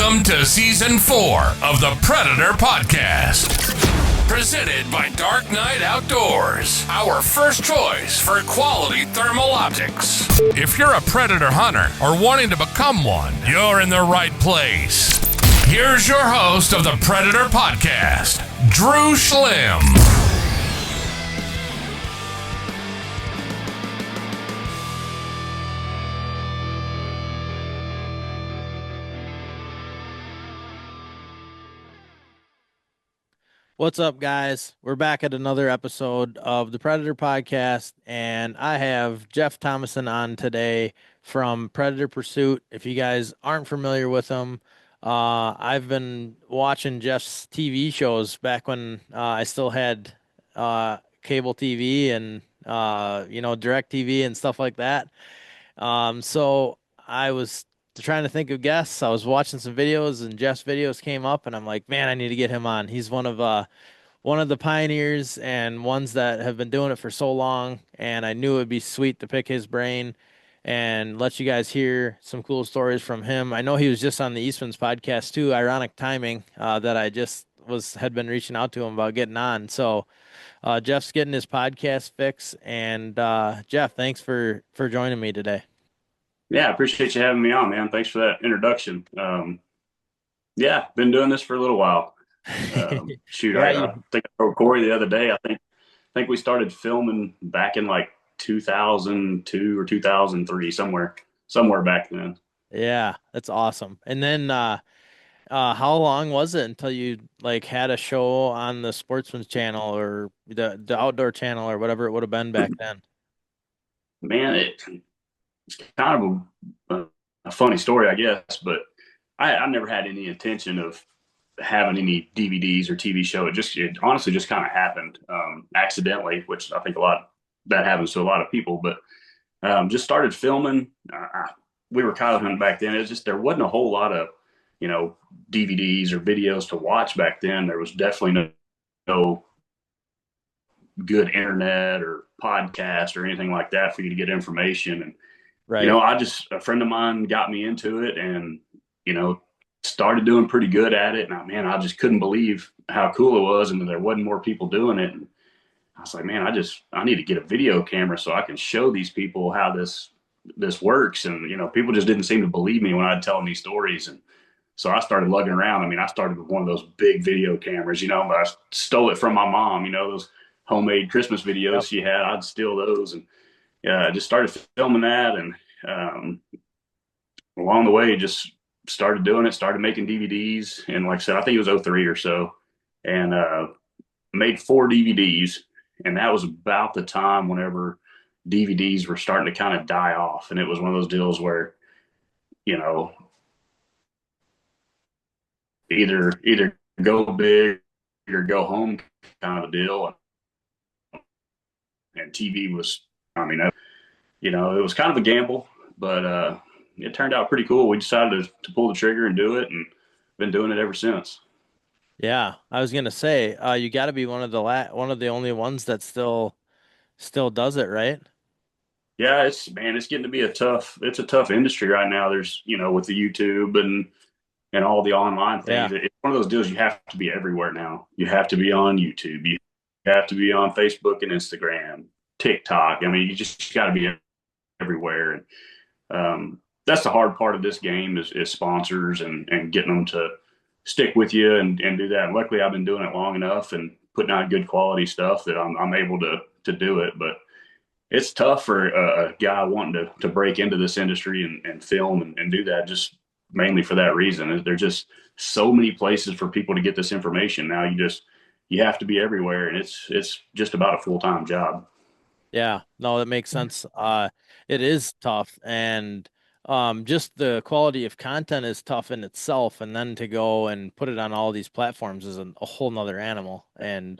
Welcome to Season 4 of the Predator Podcast. Presented by Dark Knight Outdoors, our first choice for quality thermal optics. If you're a predator hunter or wanting to become one, you're in the right place. Here's your host of the Predator Podcast, Drew Schlim. What's up, guys? We're back at another episode of the Predator Podcast, and I have Jeff Thomason on today from Predator Pursuit. If you guys aren't familiar with him, I've been watching Jeff's TV shows back when I still had cable TV and direct TV and stuff like that. So I was trying to think of guests. I was watching some videos and Jeff's videos came up and I'm like, man, I need to get him on. He's one of the pioneers and ones that have been doing it for so long. And I knew it'd be sweet to pick his brain and let you guys hear some cool stories from him. I know he was just on the Eastman's podcast too. Ironic timing that I just had been reaching out to him about getting on. So Jeff's getting his podcast fix. And Jeff, thanks for joining me today. Yeah, I appreciate you having me on, man. Thanks for that introduction. Yeah, been doing this for a little while. Shoot, I think I told Corey the other day. I think we started filming back in like 2002 or 2003, somewhere back then. Yeah, that's awesome. And then how long was it until you like had a show on the Sportsman's Channel or the Outdoor Channel or whatever it would have been back then? Man, it's kind of a funny story, I guess, but I never had any intention of having any DVDs or TV show. It honestly just kind of happened accidentally, which I think that happens to a lot of people, but just started filming. We were coyote hunting back then. It's just, there wasn't a whole lot of, DVDs or videos to watch back then. There was definitely no good internet or podcast or anything like that for you to get information. And right. A friend of mine got me into it and, started doing pretty good at it. And I just couldn't believe how cool it was. And there wasn't more people doing it. And I was like, man, I need to get a video camera so I can show these people how this works. And, people just didn't seem to believe me when I'd tell them these stories. And so I started lugging around. I started with one of those big video cameras, but I stole it from my mom, those homemade Christmas videos she had. I'd steal those. And I just started filming that. And along the way, just started doing it, started making DVDs. And like I said, I think it was 2003 or so, and made 4 DVDs. And that was about the time whenever DVDs were starting to kind of die off. And it was one of those deals where, either go big or go home kind of a deal. And TV was, it was kind of a gamble, but it turned out pretty cool. We decided to pull the trigger and do it, and been doing it ever since. Yeah, I was gonna say, you got to be one of the only ones that still does it, right? Yeah, it's getting to be a tough industry right now. There's, with the YouTube and all the online things. Yeah. It's one of those deals you have to be everywhere now. You have to be on YouTube. You have to be on Facebook and Instagram, TikTok. You just got to be everywhere. And that's the hard part of this game is sponsors and getting them to stick with you and do that. And luckily, I've been doing it long enough and putting out good quality stuff that I'm able to do it. But it's tough for a guy wanting to break into this industry and film and do that, just mainly for that reason. There's just so many places for people to get this information now. You have to be everywhere, and it's just about a full-time job. Yeah, no, that makes sense. It is tough, and just the quality of content is tough in itself, and then to go and put it on all these platforms is a whole nother animal. And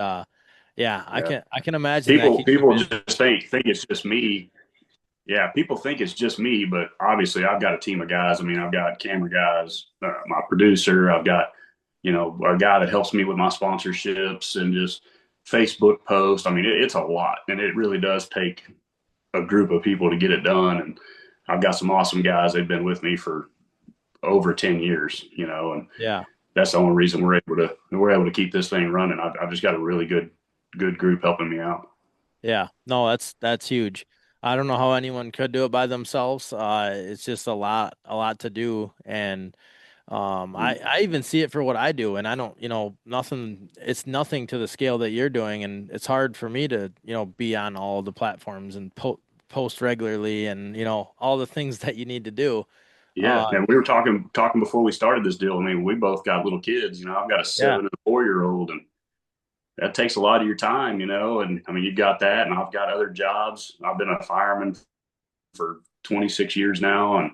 yeah, I can imagine people just think it's just me. Yeah, people think it's just me, but obviously I've got a team of guys. I've got camera guys, my producer, I've got, a guy that helps me with my sponsorships and just Facebook posts. It's a lot, and it really does take a group of people to get it done. And I've got some awesome guys. They've been with me for over 10 years, you know, and Yeah. that's the only reason we're able to keep this thing running. I've just got a really good group helping me out. Yeah. No, that's huge. I don't know how anyone could do it by themselves. It's just a lot to do. And I even see it for what I do, and I don't, nothing, it's nothing to the scale that you're doing. And it's hard for me to, be on all the platforms and post regularly and, all the things that you need to do. Yeah, Uh, and we were talking before we started this deal. I mean, we both got little kids. You know, I've got a yeah. 7 and a 4 year old, and that takes a lot of your time. You know, and I mean, you've got that, and I've got other jobs. I've been a fireman for 26 years now, and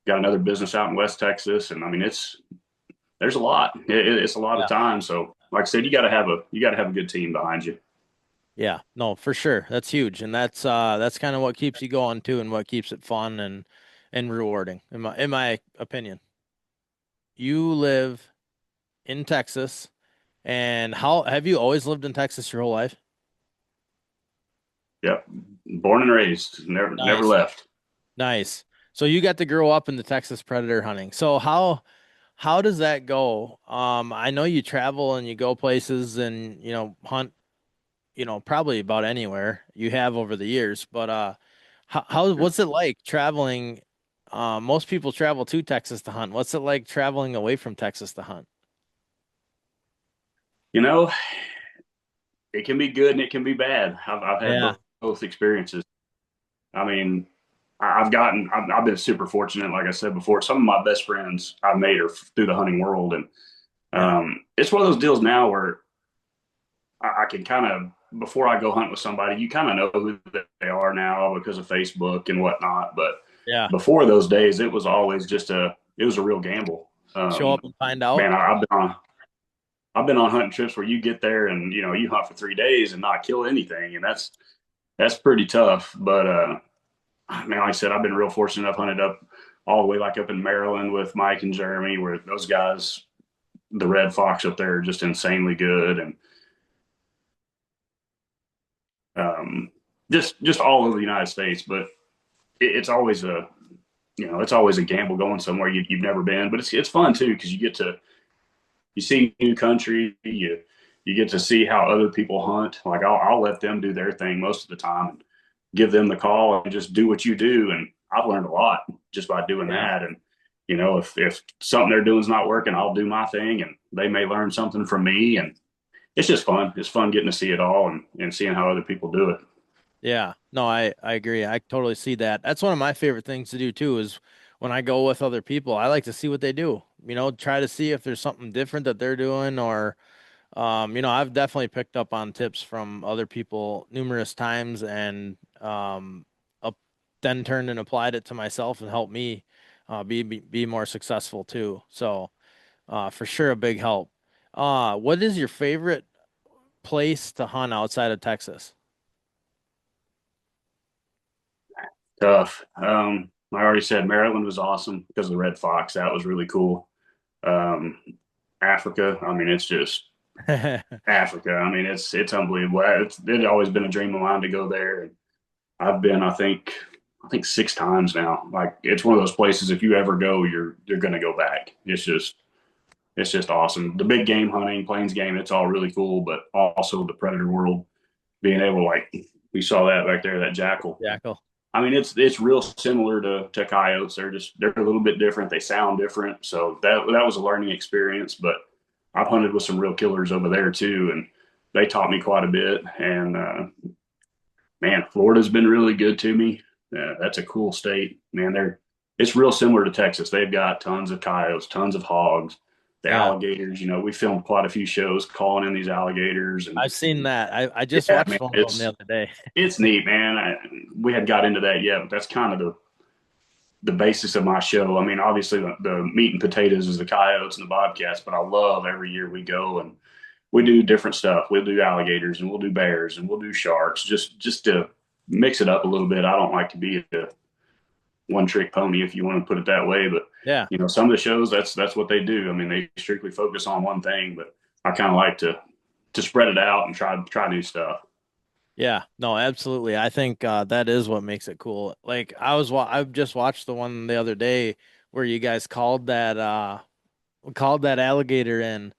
got another business out in West Texas. And I mean, there's a lot. It's a lot of Yeah. time. So, like I said, you got to have a good team behind you. Yeah. No, for sure. That's huge. And that's kind of what keeps you going too, and what keeps it fun and rewarding, in my opinion. You live in Texas. And how have you always lived in Texas your whole life? Yep, born and raised, never Nice. left. Nice. So you got to grow up in the Texas predator hunting. So how does that go? I know you travel and you go places and hunt, probably about anywhere you have over the years, but how what's it like traveling? Most people travel to Texas to hunt. What's it like traveling away from Texas to hunt? You know, it can be good and it can be bad. I've had Yeah. both experiences. I mean, I've been super fortunate. Like I said before, some of my best friends I've made are through the hunting world, and Yeah. it's one of those deals now where I can kind of, before I go hunt with somebody, you kind of know who they are now because of Facebook and whatnot. But Yeah. before those days, it was always it was a real gamble. Show up and find out. Man, I've been on hunting trips where you get there and you hunt for 3 days and not kill anything, and that's pretty tough. But man, like I said, I've been real fortunate. I've hunted up all the way like up in Maryland with Mike and Jeremy, where those guys, the red fox up there, are just insanely good, and um, just all over the United States. But it's always a gamble going somewhere you've never been, but it's fun too because you see new country, you get to see how other people hunt. Like I'll let them do their thing most of the time and give them the call and just do what you do. And I've learned a lot just by doing Yeah. that. And if something they're doing is not working, I'll do my thing, and they may learn something from me. And it's just fun. It's fun getting to see it all and seeing how other people do it. Yeah, no, I agree. I totally see that. That's one of my favorite things to do too, is when I go with other people, I like to see what they do. Try to see if there's something different that they're doing or I've definitely picked up on tips from other people numerous times and up, then turned and applied it to myself and helped me be more successful too. So, for sure a big help. What is your favorite place to hunt outside of Texas? Tough. I already said Maryland was awesome because of the red fox. That was really cool. Um, Africa. I mean, it's just Africa. I mean, it's unbelievable. It's always been a dream of mine to go there, and I've been, I think 6 times now. Like it's one of those places. If you ever go, you're going to go back. It's just awesome. The big game hunting, plains game, it's all really cool. But also the predator world, being able like we saw that back there, that jackal. Jackal. I mean, it's real similar to coyotes. They're a little bit different. They sound different. So that was a learning experience. But I've hunted with some real killers over there too, and they taught me quite a bit. And man, Florida's been really good to me. That's a cool state, man. It's real similar to Texas. They've got tons of coyotes, tons of hogs, the Yeah, alligators. We filmed quite a few shows calling in these alligators, and I've seen that. I just yeah, man, watched one of them the it's other day. it's neat, man. We had got into that yet, but that's kind of the basis of my show. I mean, obviously the meat and potatoes is the coyotes and the bobcats, but I love every year we go and we do different stuff. We'll do alligators and we'll do bears and we'll do sharks just to mix it up a little bit. I don't like to be a one trick pony, if you want to put it that way, but Yeah. some of the shows that's what they do. I mean, they strictly focus on one thing, but I kind of like to spread it out and try new stuff. Yeah, no, absolutely. I think that is what makes it cool. Like I've just watched the one the other day where you guys called that alligator in.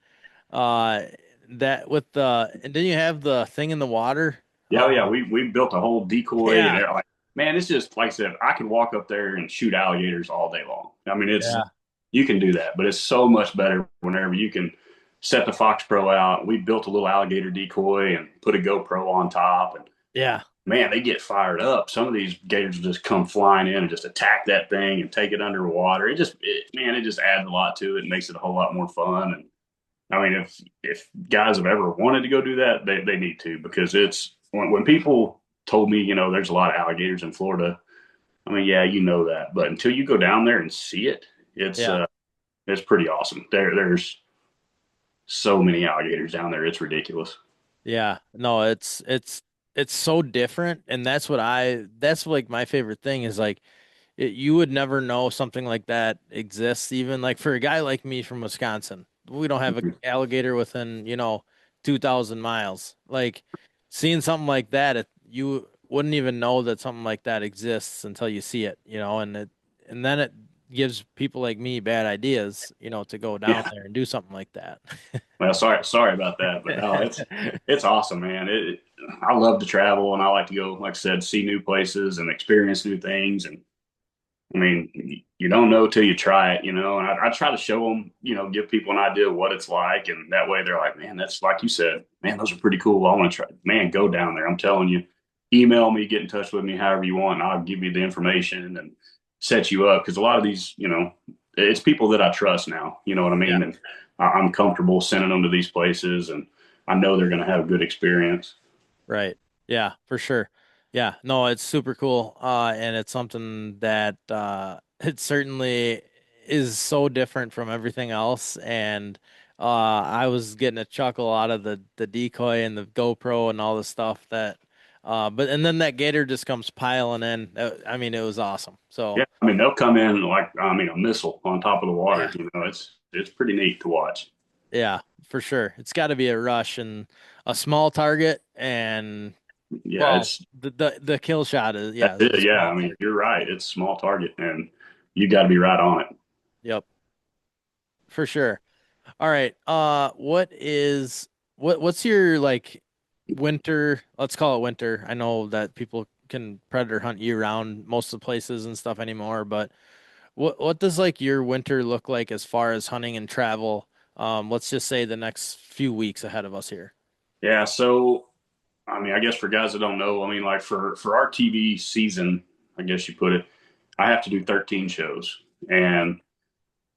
Uh, that with the and then you have the thing in the water. Yeah, oh, yeah, we built a whole decoy and Yeah, like, man, it's just like I said, I could walk up there and shoot alligators all day long. I mean, it's yeah, you can do that, but it's so much better whenever you can set the Fox Pro out. We built a little alligator decoy and put a GoPro on top, and yeah, man, they get fired up. Some of these gators will just come flying in and just attack that thing and take it underwater. Man, it just adds a lot to it and makes it a whole lot more fun. And I mean, if guys have ever wanted to go do that, they need to, because it's when people told me, there's a lot of alligators in Florida. I mean, yeah, you know that, but until you go down there and see it, yeah, it's pretty awesome. There's so many alligators down there, it's ridiculous. yeah. No, it's so different, and that's like my favorite thing is like you would never know something like that exists. Even like for a guy like me from Wisconsin, we don't have an alligator within 2,000 miles. Like seeing something like that, you wouldn't even know that something like that exists until you see it, and then it gives people like me bad ideas, to go down Yeah. there and do something like that. Well, sorry about that, but no, it's awesome, man. I love to travel and I like to go, like I said, see new places and experience new things. And I mean, you don't know till you try it, And I try to show them, give people an idea of what it's like, and that way they're like, man, that's like you said, man, those are pretty cool. I want to try. Man, go down there. I'm telling you, email me, get in touch with me, however you want, and I'll give you the information and set you up. Because a lot of these, it's people that I trust now. You know what I Yeah. mean? And I'm comfortable sending them to these places, and I know they're going to have a good experience. Right. Yeah, for sure. Yeah. No, it's super cool. And it's something that it certainly is so different from everything else. And I was getting a chuckle out of the decoy and the GoPro and all the stuff that but and then that gator just comes piling in. I mean, it was awesome. So Yeah, I mean they'll come in like a missile on top of the water. yeah. It's pretty neat to watch. Yeah, for sure. It's got to be a rush and a small target and Yeah, well, it's the kill shot that's is a it. Yeah, small I mean target. you're right. It's a small target, and you got to be right on it. Yep, for sure. All right. What's your like winter, let's call it winter. I know that people can predator hunt year round most of the places and stuff anymore, but what does like your winter look like as far as hunting and travel? Let's just say the next few weeks ahead of us here. Yeah, so I mean, I guess for guys that don't know, I mean, like for our TV season, I guess you put it, I have to do 13 shows, and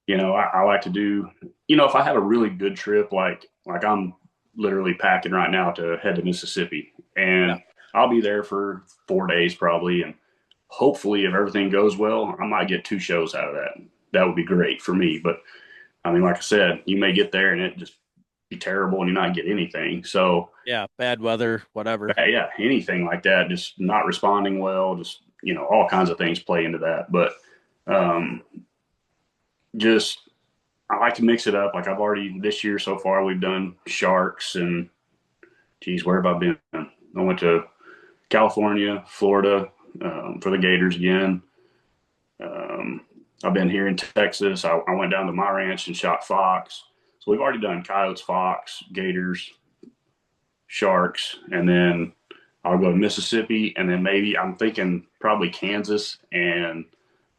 I like to do, if I have a really good trip, like I'm literally packing right now to head to Mississippi, Yeah. and I'll be there for 4 days probably, and hopefully, if everything goes well, I might get 2 shows out of that. That would be great for me. But I mean, like I said, you may get there and it just be terrible and you not get anything. So Yeah, bad weather, whatever. yeah, anything like that, just not responding well, just all kinds of things play into that. But um, just I like to mix it up. Like I've already this year so far, we've done sharks and geez, where have I been? I went to California, Florida for the Gators again. Um, I've been here in Texas. I went down to my ranch and shot fox. So we've already done coyotes, fox, gators, sharks, and then I'll go to Mississippi, and then maybe I'm thinking probably Kansas and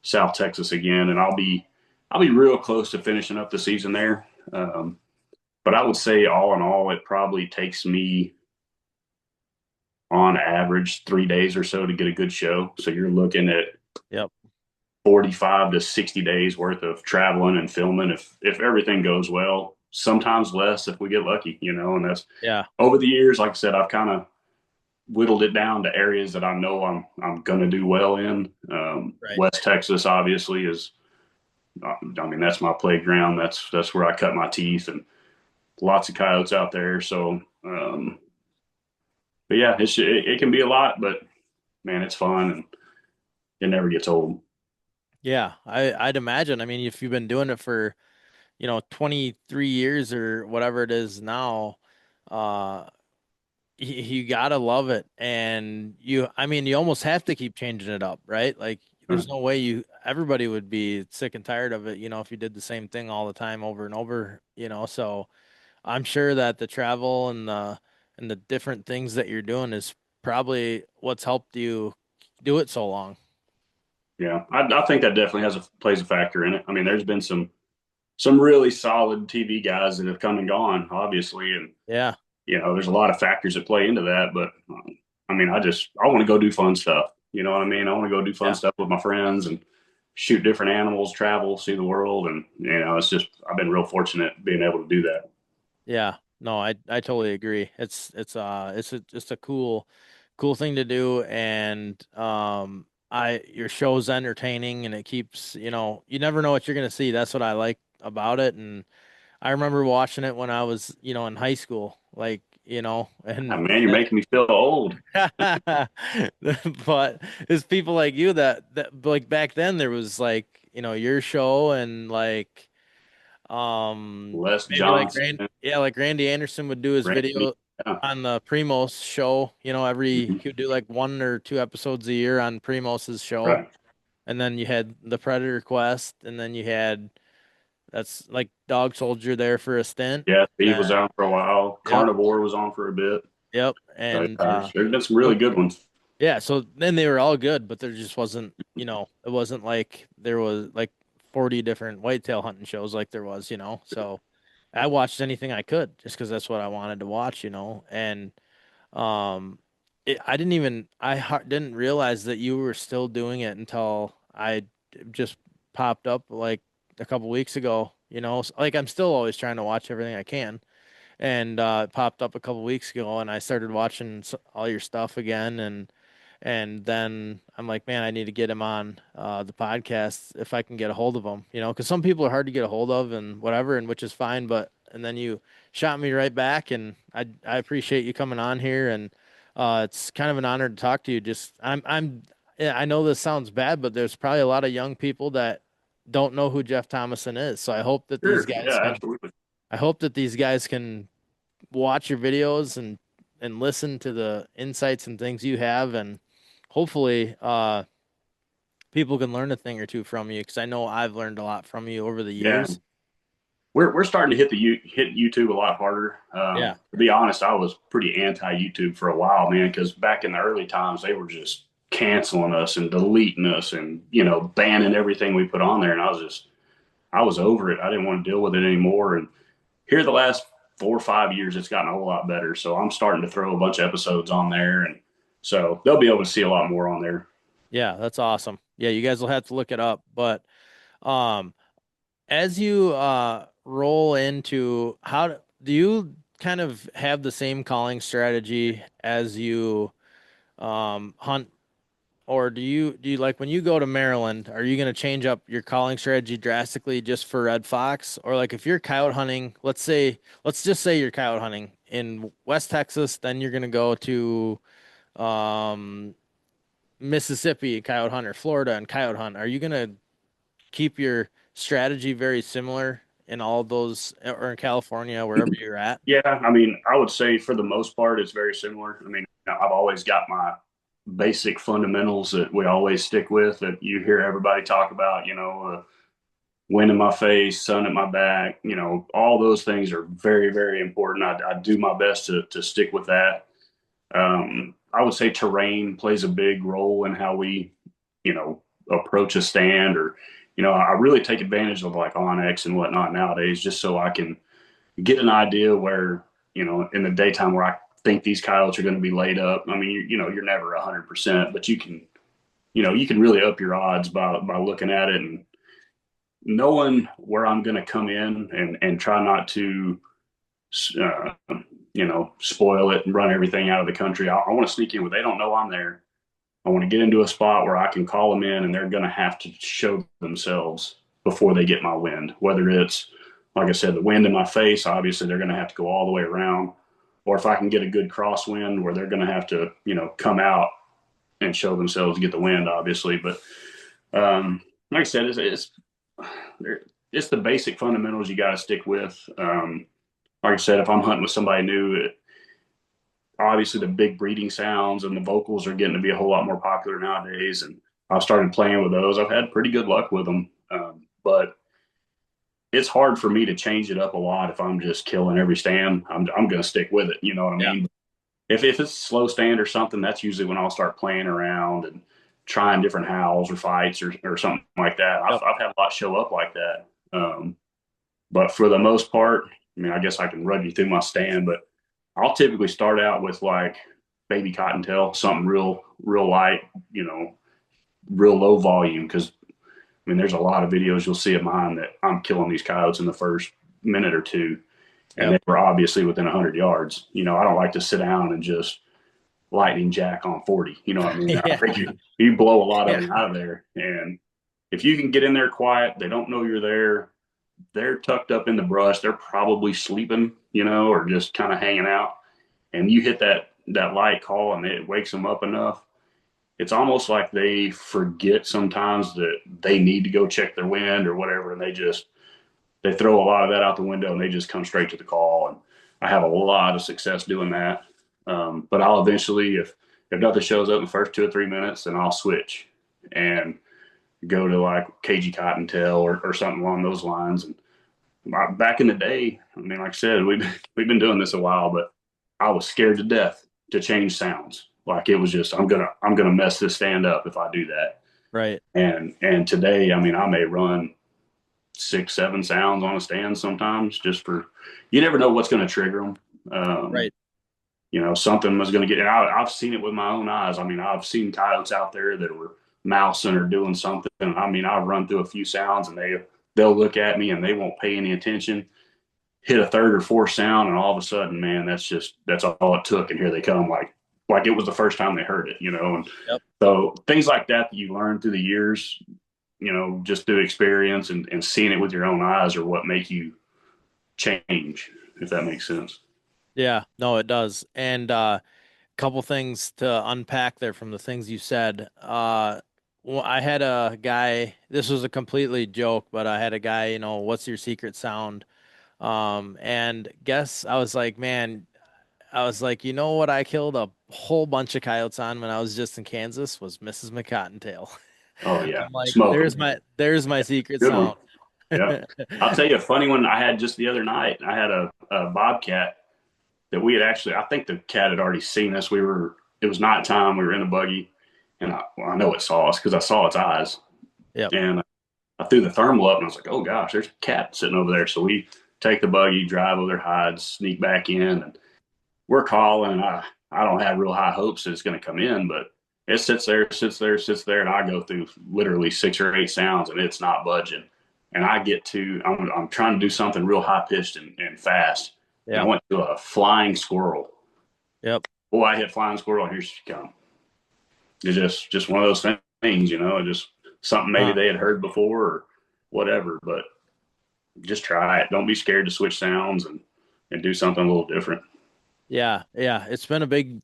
South Texas again, and I'll be real close to finishing up the season there. But I would say all in all, it probably takes me on average 3 days or so to get a good show. So you're looking at Yep. 45 to 60 days worth of traveling and filming if everything goes well, sometimes less if we get lucky, and that's Yeah. over the years. Like I said, I've kind of whittled it down to areas that I know I'm going to do well in. Right. West Texas obviously is, I mean, that's my playground. That's where I cut my teeth, and lots of coyotes out there. So but yeah, it can be a lot, but man, it's fun and it never gets old. Yeah, I'd imagine. I mean, if you've been doing it for 23 years or whatever it is now, uh, you gotta love it. And I mean, you almost have to keep changing it up, right? Like there's no way everybody would be sick and tired of it, if you did the same thing all the time over and over, so I'm sure that the travel and the different things that you're doing is probably what's helped you do it so long. Yeah, I think that definitely plays a factor in it. I mean, there's been some really solid TV guys that have come and gone, obviously, and Yeah. there's a lot of factors that play into that. But I mean, I want to go do fun stuff. You know what I mean? I want to go do fun Yeah. stuff with my friends and shoot different animals, travel, see the world, and it's just I've been real fortunate being able to do that. Yeah. No, I totally agree. It's a cool thing to do, and your show's entertaining, and it keeps, you never know what you're gonna see. That's what I like about it. And I remember watching it when I was, in high school, like, Ah, and man, you're making me feel old. but it's people like you that like back then there was like, your show and like Les maybe like Johnson, like Randy Anderson would do his Randy. video Yeah. on the Primos show, he Mhm. would do like 1 or 2 episodes a year on Primos's show. Right. And then you had the Predator Quest, and then you had that's like Dog Soldier there for a stint. Yeah, Steve Uh, was on for a while. yep, Carnivore was on for a bit. yep. So And yeah, there's been some really good ones. yeah, so then they were all good, but there just wasn't, it wasn't like there was like 40 different whitetail hunting shows like there was, So I watched anything I could just because that's what I wanted to watch, And um didn't realize that you were still doing it until I just popped up like a couple weeks ago, Like I'm still always trying to watch everything I can. And it popped up a couple weeks ago, and I started watching all your stuff again, and then I'm like, man, I need to get him on the podcast if I can get a hold of him, because some people are hard to get a hold of and whatever, and which is fine. But and then you shot me right back, and I appreciate you coming on here, and it's kind of an honor to talk to you. Just yeah, I know this sounds bad, but there's probably a lot of young people that don't know who Jeff Thomason is. So Sure. Yeah, absolutely. I hope that these guys can watch your videos and listen to the insights and things you have, and hopefully people can learn a thing or two from you, because I know I've learned a lot from you over the Yeah. years. We're starting to hit YouTube a lot harder. Yeah. To be honest, I was pretty anti YouTube for a while, man, because back in the early times they were just canceling us and deleting us and banning everything we put on there, and I was over it. I didn't want to deal with it anymore. And here the last 4 or 5 years, it's gotten a whole lot better. So I'm starting to throw a bunch of episodes on there, and so they'll be able to see a lot more on there. Yeah, that's awesome. Yeah, you guys will have to look it up. But um as you roll into do you kind of have the same calling strategy as you hunt? Or do you like when you go to Maryland, are you going to change up your calling strategy drastically just for red fox? Or like if you're coyote hunting, let's just say you're coyote hunting in West Texas, then you're going to go to um Mississippi coyote hunt or Florida and coyote hunt. Are you going to keep your strategy very similar in all of those, or in California, wherever you're at? Yeah, I mean, I would say for the most part, it's very similar. I mean, I've always got my basic fundamentals that we always stick with that you hear everybody talk about, wind in my face, sun at my back, all those things are very, very important. I do my best to stick with that. I would say terrain plays a big role in how we, approach a stand, or, I really take advantage of like Onyx and whatnot nowadays, just so I can get an idea where, in the daytime where I think these coyotes are going to be laid up. I mean, you're never 100%, but you can really up your odds by looking at it and knowing where I'm going to come in and try not to, uh, spoil it and run everything out of the country. I want to sneak in where they don't know I'm there. I want to get into a spot where I can call them in and they're going to have to show themselves before they get my wind. Whether it's, like I said, the wind in my face, obviously they're going to have to go all the way around. Or if I can get a good crosswind where they're going to have to, come out and show themselves to get the wind, obviously. But like I said, it's the basic fundamentals you got to stick with. Like I said, if I'm hunting with somebody new, obviously the big breeding sounds and the vocals are getting to be a whole lot more popular nowadays. And I've started playing with those. I've had pretty good luck with them, but it's hard for me to change it up a lot if I'm just killing every stand. I'm going to stick with it. You know what I Yeah. mean? If it's a slow stand or something, that's usually when I'll start playing around and trying different howls or fights or something like that. Yep. I've had a lot show up like that. But for the most part, I mean, I guess I can run you through my stand, but I'll typically start out with like baby cottontail, something real light, real low volume. Cause I mean, there's a lot of videos you'll see of mine that I'm killing these coyotes in the first minute or two, and Yep. they were obviously within 100 yards. I don't like to sit down and just lightning jack on 40. You know what I mean? I Yeah. think you blow a lot of Yeah. them out of there. And if you can get in there quiet, they don't know you're there. They're tucked up in the brush. They're probably sleeping, or just kind of hanging out. And you hit that light call and it wakes them up enough. It's almost like they forget sometimes that they need to go check their wind or whatever, and they throw a lot of that out the window and they just come straight to the call. And I have a lot of success doing that. But I'll eventually, if nothing shows up in the first 2 or 3 minutes, then I'll switch and go to like cagey cottontail or something along those lines. And back in the day, I mean, like I said, we've been doing this a while, but I was scared to death to change sounds. Like it was just, I'm gonna mess this stand up if I do that. Right. And today, I mean, I may run 6, 7 sounds on a stand sometimes, just for, you never know what's going to trigger them. Right. Something was going to get, and I've seen it with my own eyes. I mean, I've seen coyotes out there that were mousing or doing something. I mean, I've run through a few sounds and they'll look at me and they won't pay any attention, hit a third or fourth sound, and all of a sudden, man, that's all it took. And here they come, like it was the first time they heard it, and Yep. so things like that you learn through the years, just through experience and seeing it with your own eyes are what make you change, if that makes sense. Yeah, no, it does. And couple things to unpack there from the things you said. Well, I had a guy, this was a completely joke, but I had a guy, what's your secret sound? And guess I was like, man, I was like, you know what I killed a whole bunch of coyotes on when I was just in Kansas was Mrs. McCottontail. Oh yeah, I'm like, smoke there's my secret good one. sound. Yeah, I'll tell you a funny one I had just the other night. I had a bobcat that we had actually, I think the cat had already seen us. It was nighttime. We were in a buggy, and I know it saw us because I saw its eyes. Yep. And I threw the thermal up, and I was like, oh gosh, there's a cat sitting over there. So we take the buggy, drive over their hides, sneak back in, and we're calling. And I don't have real high hopes that it's going to come in, but it sits there, and I go through literally 6 or 8 sounds, and it's not budging. And I'm trying to do something real high pitched and fast. And I Yep. went to a flying squirrel. Yep. Oh, I hit flying squirrel, and here she come. It's just one of those things, just something maybe they had heard before or whatever. But just try it. Don't be scared to switch sounds and do something a little different. Yeah, yeah. It's been a big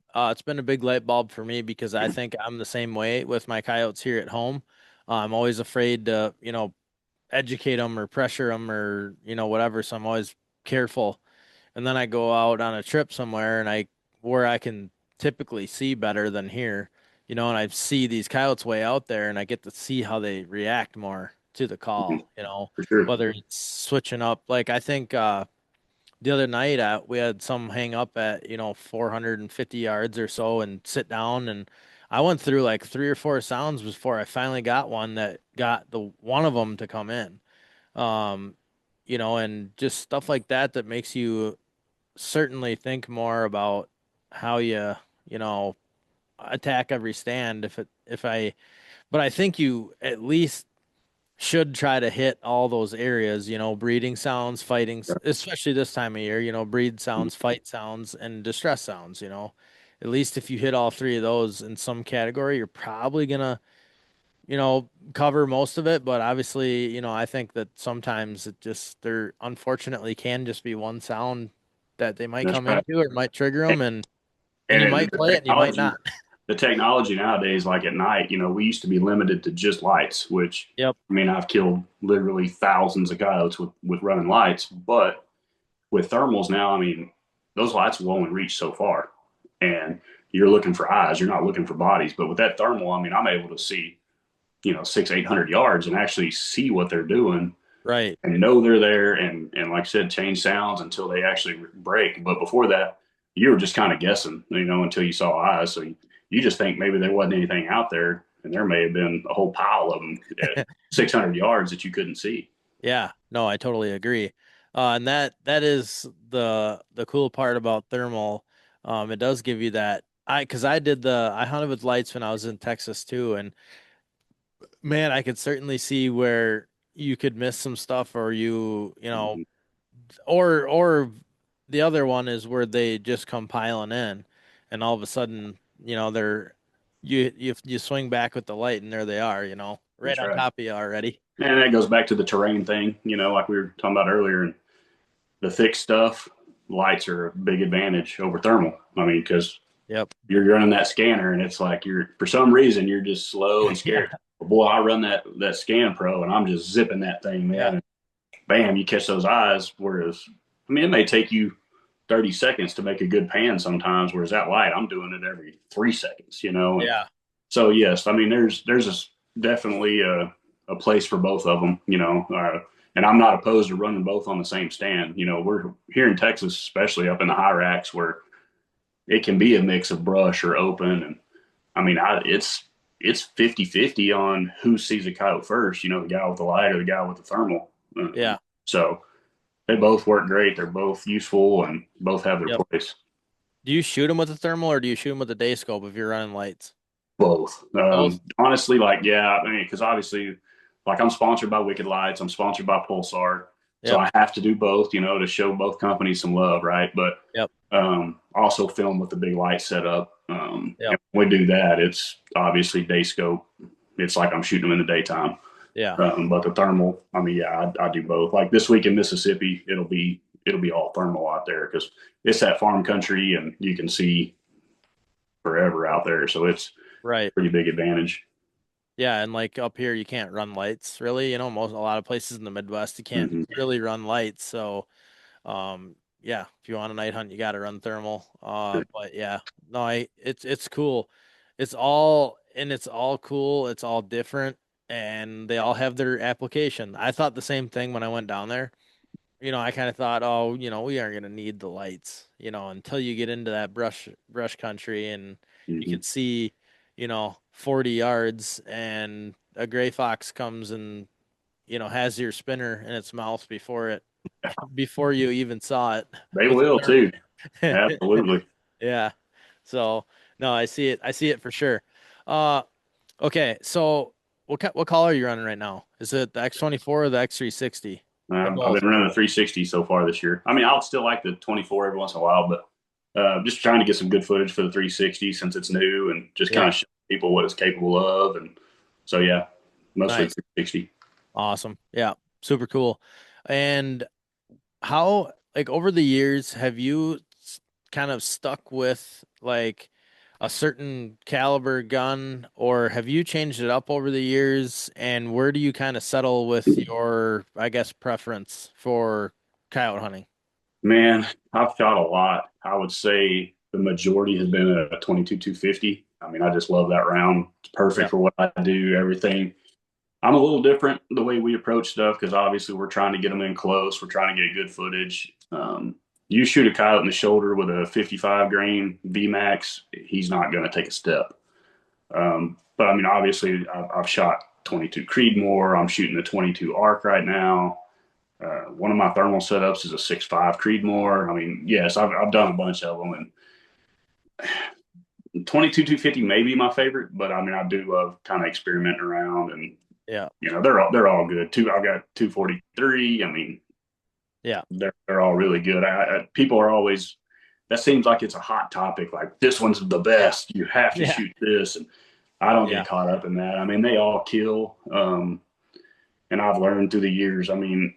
light bulb for me because I think I'm the same way with my coyotes here at home. I'm always afraid to, educate them or pressure them or, whatever. So I'm always careful. And then I go out on a trip somewhere and where I can typically see better than here, and I see these coyotes way out there and I get to see how they react more to the Mhm. call, For sure. whether it's switching up. Like I think, the other night we had some hang up at 450 yards or so and sit down, and I went through like 3 or 4 sounds before I finally got one that got the one of them to come in. um and just stuff like that makes you certainly think more about how you know attack every stand. But I think you at least should try to hit all those areas, breeding sounds, fighting, especially this time of year, breed sounds, fight sounds, and distress sounds, At least if you hit all three of those in some category, you're probably gonna, cover most of it. But obviously, I think that sometimes there unfortunately can just be one sound that they might That's come right. into or might trigger them, and you And might play it and you might not. the technology nowadays, like at night, we used to be limited to just lights, which Yep. I mean, I've killed literally thousands of coyotes with running lights, but with thermals now, I mean, those lights will only reach so far, and you're looking for eyes. You're not looking for bodies. But with that thermal, I mean, I'm able to see 600-800 yards and actually see what they're doing Right. and know they're there, and like I said, change sounds until they actually break. But before that, you were just kind of guessing, until you saw eyes. So you just think maybe there wasn't anything out there, and there may have been a whole pile of them at 600 yards that you couldn't see. Yeah, no, I totally agree. And that is the cool part about thermal. It does give you that. Because I hunted with lights when I was in Texas too, and man, I could certainly see where you could miss some stuff, or Mhm. or the other one is where they just come piling in, and all of a sudden, you swing back with the light, and there they are, right That's on right. top of you already. And that goes back to the terrain thing, like we were talking about earlier. And the thick stuff, lights are a big advantage over thermal. I mean, because Yep. you're running that scanner and it's like for some reason, you're just slow and Yeah. scared. But boy, I run that Scan Pro and I'm just zipping that thing, Yeah. man. And bam, you catch those eyes. Whereas, I mean, it may take you 30 seconds to make a good pan sometimes, whereas that light, I'm doing it every 3 seconds. And Yeah. so, yes, I mean, definitely a place for both of them. And I'm not opposed to running both on the same stand. We're here in Texas, especially up in the high racks where it can be a mix of brush or open. And I mean, it's 50-50 on who sees a coyote first, the guy with the light or the guy with the thermal. Yeah. So they both work great. They're both useful and both have their Yep. place. Do you shoot them with a thermal or do you shoot them with a day scope if you're running lights? Both. Both. Honestly, like, yeah, I mean, because obviously, like, I'm sponsored by Wicked Lights, I'm sponsored by Pulsar. So Yep. I have to do both, to show both companies some love, right? But Yep. also film with the big light setup. Yep. And when we do that, it's obviously day scope. It's like I'm shooting them in the daytime. Yeah. But the thermal, I mean, yeah, I do both. Like this week in Mississippi, it'll be all thermal out there because it's that farm country and you can see forever out there. So it's Right. pretty big advantage. Yeah, and like up here you can't run lights really, a lot of places in the Midwest you can't Mm-hmm. really run lights. So yeah, if you want a night hunt you got to run thermal. But yeah, no, it's cool. It's all cool, it's all different, and they all have their application. I thought the same thing when I went down there. I kind of thought, oh, we aren't gonna need the lights, until you get into that brush country and you Mm-hmm. can see, 40 yards and a gray fox comes and, has your spinner in its mouth before you even saw it They with will too. a Absolutely. yeah. So no, I see it. I see it for sure. Uh, okay. So what color are you running right now? Is it the X24 or the X360 or I've both? been running a 360 so far this year. I mean, I'll still like the 24 every once in a while, but just trying to get some good footage for the 360 since it's new and just kind Yeah. of show people what it's capable of. And so, yeah, mostly Nice. 360. Awesome. Yeah. Super cool. And how, like, over the years, have you kind of stuck with like a certain caliber gun, or have you changed it up over the years? And where do you kind of settle with your, I guess, preference for coyote hunting? Man, I've shot a lot. I would say the majority has been a 22 250. I mean, I just love that round. It's perfect Yep. for what I do, everything. I'm a little different the way we approach stuff because obviously we're trying to get them in close. We're trying to get good footage. You shoot a coyote in the shoulder with a 55 grain VMAX, he's not going to take a step. But I mean, obviously, I've shot 22 Creedmoor. I'm shooting the 22 Arc right now. One of my thermal setups is a 6.5 Creedmoor. I mean, yes, I've done a bunch of them, and 22 250 may be my favorite, but I mean, I do love kind of experimenting around, and Yeah. they're all good too. I've got 243. I mean, Yeah. they're all really good. People are always, that seems like it's a hot topic. Like this one's the best. You have to Yeah. shoot this, and I don't Yeah. get caught up in that. I mean, they all kill. And I've learned through the years. I mean,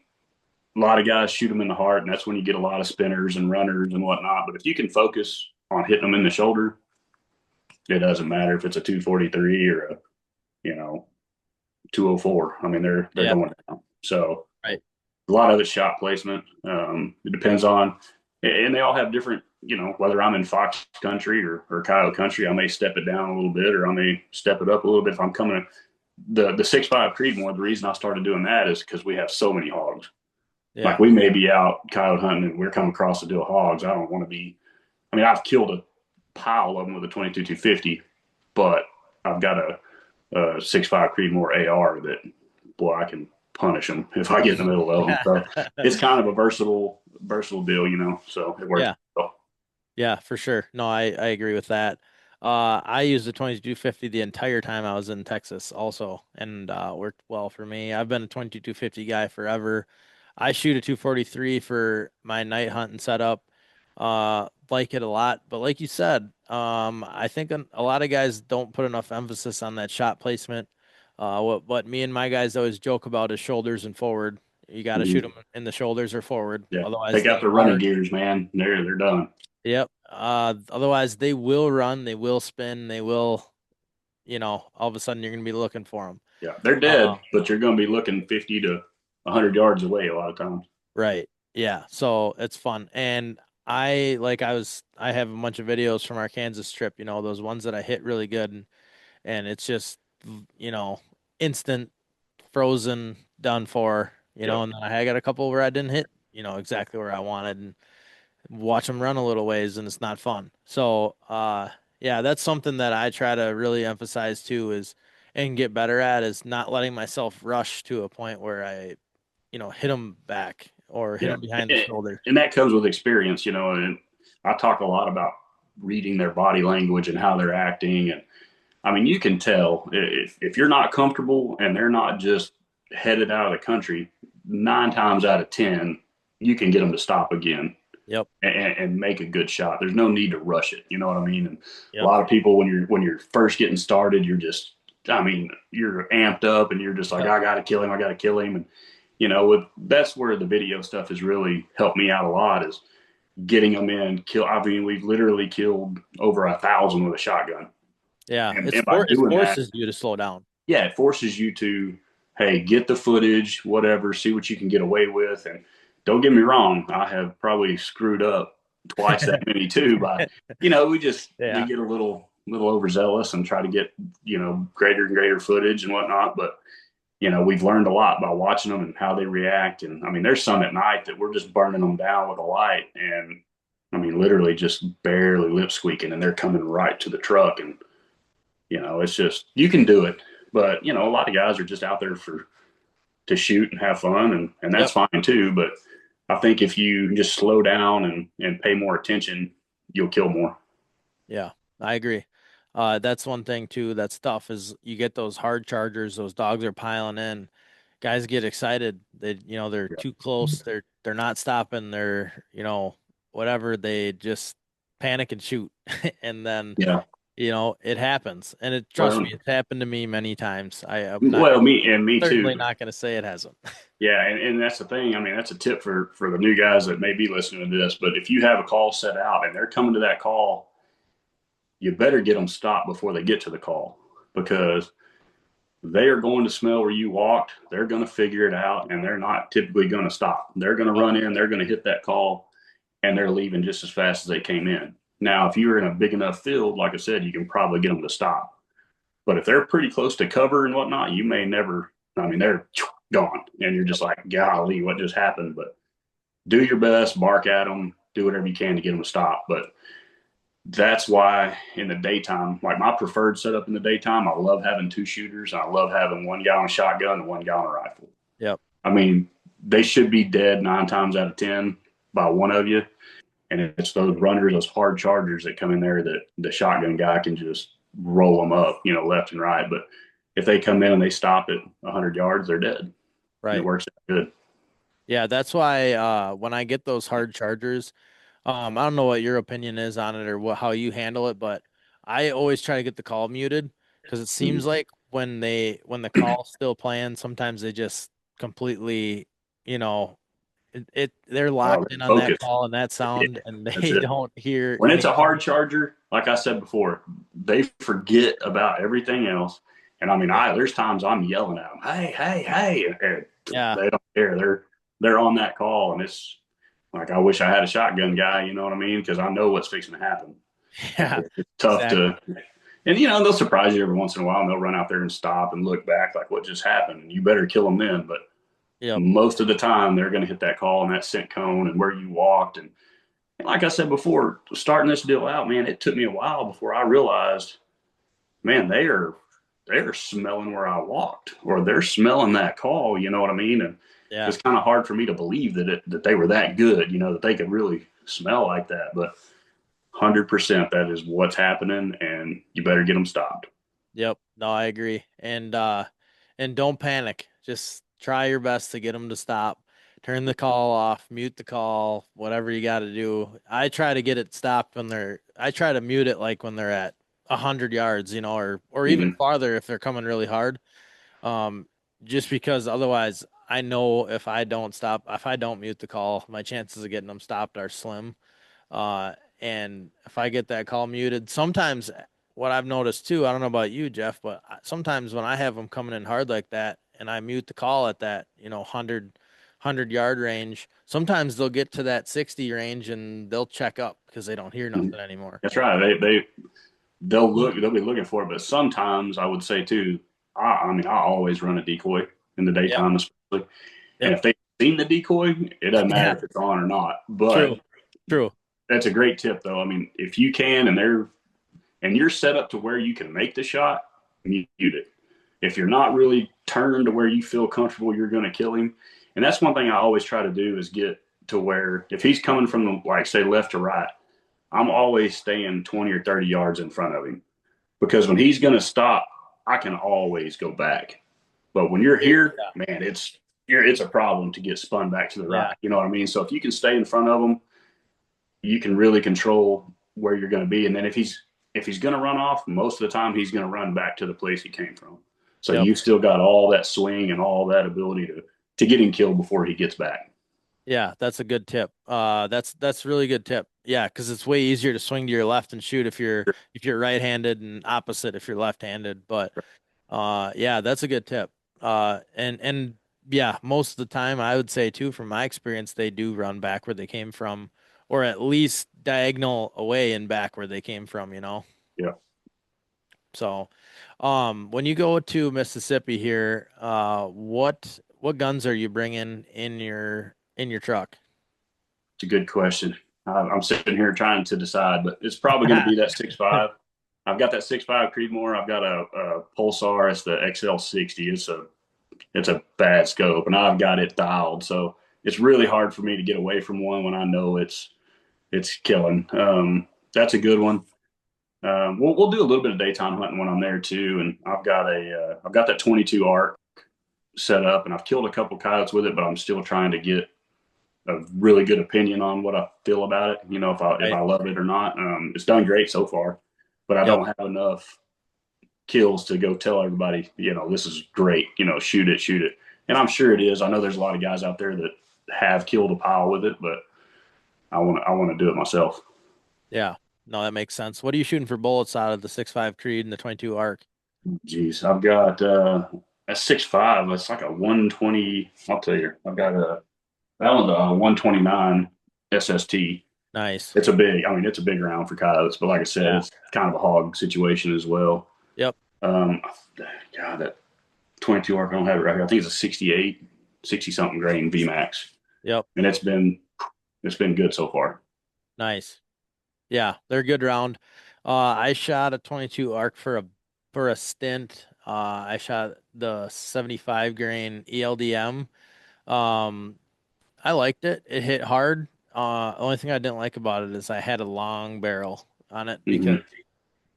a lot of guys shoot them in the heart, and that's when you get a lot of spinners and runners and whatnot. But if you can focus on hitting them in the shoulder, it doesn't matter if it's a 243 or a, you know 204. I mean, they're Yeah. going down. So Right. a lot of it's shot placement. It depends on, and they all have different. Whether I'm in fox country or coyote country, I may step it down a little bit, or I may step it up a little bit if I'm coming. the 6.5 Creedmoor, the reason I started doing that is because we have so many hogs. Yeah. Like we may be out coyote hunting and we're coming across a deal of hogs. I don't want to be. I mean, I've killed a pile of them with a 22-250, but I've got a 6.5 Creedmoor AR that, boy, I can punish them if I get in the middle of them. So it's kind of a versatile deal, you know. So it works. Yeah. Well. Yeah, for sure. No, I agree with that. I used the 2250 the entire time I was in Texas also, and worked well for me. I've been a 2250 guy forever. I shoot a 243 for my night hunting setup. Like it a lot, but like you said, I think a lot of guys don't put enough emphasis on that shot placement. What me and my guys always joke about is shoulders and forward. You got to shoot them in the shoulders or forward, Yeah, otherwise take they out the running are. gears, man. They're done. Yep. Otherwise they will run, they will spin, they will, all of a sudden you're gonna be looking for them. Yeah, they're dead, but you're going to be looking 50 to 100 yards away a lot of times. Right. Yeah. So it's fun. And I have a bunch of videos from our Kansas trip, those ones that I hit really good and it's just, you know, instant frozen done for, Yep. and then I got a couple where I didn't hit, exactly where I wanted and watch them run a little ways and it's not fun. So, yeah, that's something that I try to really emphasize too is and get better at is not letting myself rush to a point where I, hit them back or hit Yeah. them behind the shoulder. And that comes with experience, you know, and I talk a lot about reading their body language and how they're acting. And I mean, you can tell if you're not comfortable and they're not just headed out of the country, 9 times out of 10, you can get them to stop again. Yep. And make a good shot. There's no need to rush it. You know what I mean? And Yep. a lot of people, when you're first getting started, I mean, you're amped up and you're just like, Yep. I got to kill him. And, that's where the video stuff has really helped me out a lot is getting them in, I mean, we've literally killed over 1,000 with a shotgun. Yeah. And by It doing that, forces you to slow down. yeah, it forces you to, hey, get the footage, whatever, see what you can get away with. And don't get me wrong, I have probably screwed up twice that many too. But we get a little overzealous and try to get greater and greater footage and whatnot. But we've learned a lot by watching them and how they react. And I mean, there's some at night that we're just burning them down with a light, and I mean, literally just barely lip squeaking, and they're coming right to the truck. And it's just you can do it, but a lot of guys are just out there to shoot and have fun, and that's fine too. But I think if you just slow down and pay more attention, you'll kill more. Yeah, I agree. That's one thing too. That's tough is you get those hard chargers. Those dogs are piling in. Guys get excited. They're too close. They're not stopping. They're whatever. They just panic and shoot, and then it happens. And trust me, it's happened to me many times. Me certainly too. not going to say it hasn't. Yeah, and that's the thing. I mean, that's a tip for the new guys that may be listening to this. But if you have a call set out and they're coming to that call, you better get them stopped before they get to the call, because they are going to smell where you walked. They're going to figure it out, and they're not typically going to stop. They're going to run in, they're going to hit that call, and they're leaving just as fast as they came in. Now, if you're in a big enough field, like I said, you can probably get them to stop. But if they're pretty close to cover and whatnot, you may never, I mean, they're gone. And you're just like, golly, what just happened? But do your best, bark at them, do whatever you can to get them to stop. But that's why in the daytime, like my preferred setup in the daytime, I love having 2 shooters. I love having one guy on a shotgun and one guy on a rifle. Yep. I mean, they should be dead 9 times out of 10 by one of you. And it's those runners, those hard chargers that come in there that the shotgun guy can just roll them up, left and right. But if they come in and they stop at 100 yards, they're dead. Right. And it works out good. Yeah, that's why when I get those hard chargers, I don't know what your opinion is on it or how you handle it, but I always try to get the call muted because it seems like when the call's still playing, sometimes they just completely, they're locked in on that call and that sound, and they don't hear. When it's a hard charger, like I said before, they forget about everything else. And I mean, there's times I'm yelling at them, hey, and they don't care. They're on that call, and it's like I wish I had a shotgun guy. You know what I mean? Because I know what's fixing to happen. Yeah, it's tough to. And, you know, they'll surprise you every once in a while, and they'll run out there and stop and look back like, what just happened? You better kill them then. But Yep. most of the time, they're going to hit that call and that scent cone and where you walked. And like I said before, starting this deal out, man, it took me a while before I realized, man, they are smelling where I walked, or they're smelling that call. You know what I mean? And Yeah. it's kind of hard for me to believe that they were that good. You know, that they could really smell like that. But 100% that is what's happening, and you better get them stopped. Yep. No, I agree. And don't panic. Just try your best to get them to stop. Turn the call off, mute the call, whatever you got to do. I try to get it stopped I try to mute it like when they're at 100 yards, or even Mm-hmm. farther if they're coming really hard. Um, just because otherwise I know if I don't mute the call, my chances of getting them stopped are slim. And if I get that call muted, sometimes what I've noticed too, I don't know about you, Jeff, but sometimes when I have them coming in hard like that and I mute the call at that, 100 yard range, sometimes they'll get to that 60 range and they'll check up because they don't hear Mm-hmm. nothing anymore. That's right. They'll be looking for it, but sometimes I would say too. I mean, I always run a decoy in the Yep. daytime, especially. And Yep. if they've seen the decoy, it doesn't matter Yeah. if it's on or not. But True. True. that's a great tip, though. I mean, if you can, and you're set up to where you can make the shot, mute it. If you're not really turned to where you feel comfortable, you're going to kill him. And that's one thing I always try to do is get to where if he's coming from the, like, say, left to right, I'm always staying 20 or 30 yards in front of him, because when he's going to stop, I can always go back. But when you're here, Yeah. man, it's a problem to get spun back to the right. Yeah. You know what I mean? So if you can stay in front of him, you can really control where you're going to be. And then if he's going to run off, most of the time he's going to run back to the place he came from. So Yep. you've still got all that swing and all that ability to get him killed before he gets back. Yeah, that's a good tip. That's really good tip. Yeah, because it's way easier to swing to your left and shoot if you're right-handed and opposite if you're left-handed. But yeah, that's a good tip. And yeah, most of the time I would say too, from my experience, they do run back where they came from, or at least diagonal away and back where they came from. Yeah. So, when you go to Mississippi here, what guns are you bringing in your truck? It's a good question. I'm sitting here trying to decide, but it's probably going to be that 6.5. I've got that 6.5 Creedmoor. I've got a Pulsar. It's the XL60. It's a bad scope, and I've got it dialed. So it's really hard for me to get away from one when I know it's killing. That's a good one. We'll do a little bit of daytime hunting when I'm there too, and I've got that 22 arc set up, and I've killed a couple coyotes with it, but I'm still trying to get a really good opinion on what I feel about it. You know, if Right. I love it or not. It's done great so far, but I Yep. don't have enough kills to go tell everybody, this is great. Shoot it, shoot it. And I'm sure it is. I know there's a lot of guys out there that have killed a pile with it, but I want to do it myself. Yeah. No, that makes sense. What are you shooting for bullets out of the 6.5 Creed and the 22 arc? Geez, I've got a 6.5. It's like a 120. I'll tell you, that one's a 129 SST. Nice. It's a big round for coyotes, but like I said, Yeah. it's kind of a hog situation as well. Yep. God, that 22 arc, I don't have it right here. I think it's a 68, 60 something grain VMAX, Yep. and it's been good so far. Nice. Yeah, they're a good round. I shot a 22 arc for a stint. I shot the 75 grain ELDM. I liked it. It hit hard. Only thing I didn't like about it is I had a long barrel on it because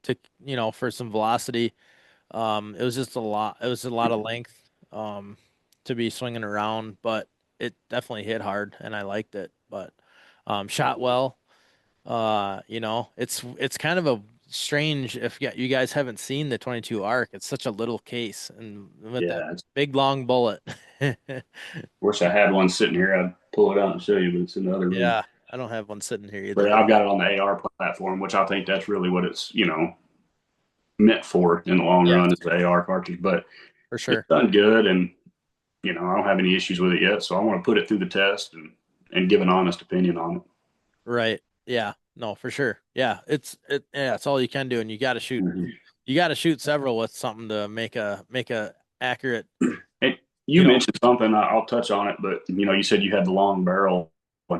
Mm-hmm. for some velocity, it was just a lot. It was a lot of length, to be swinging around, but it definitely hit hard and I liked it. But, shot well. It's kind of a strange if you guys haven't seen the 22 arc. It's such a little case and with that Yeah, big long bullet. wish I had one sitting here. I'd pull it out and show you, but it's in the other room. Yeah, I don't have one sitting here But either. I've got it on the AR platform, which I think that's really what it's meant for in the long Yeah, run is the AR cartridge. But for it's sure. done good, and I don't have any issues with it yet. So I want to put it through the test and give an honest opinion on it. Right. Yeah. No, for sure. Yeah. It's all you can do, and you got to shoot. Mm-hmm. You got to shoot several with something to make a accurate, And you you know. mentioned something, I'll touch on it, but you said you had the long barrel.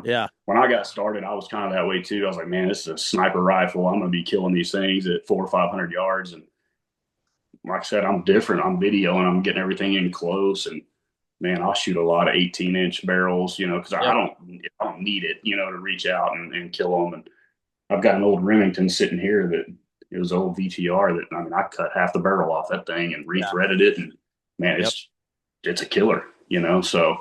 Yeah. When I got started, I was kind of that way too. I was like, man, this is a sniper rifle. I'm going to be killing these things at 400 or 500 yards. And like I said, I'm different. I'm videoing, I'm getting everything in close. And man, I'll shoot a lot of 18-inch barrels, because Yep. I don't need it, to reach out and kill them. And I've got an old Remington sitting here that it was old VTR that, I mean, I cut half the barrel off that thing and Yeah. rethreaded it. And man, Yep. it's a killer, so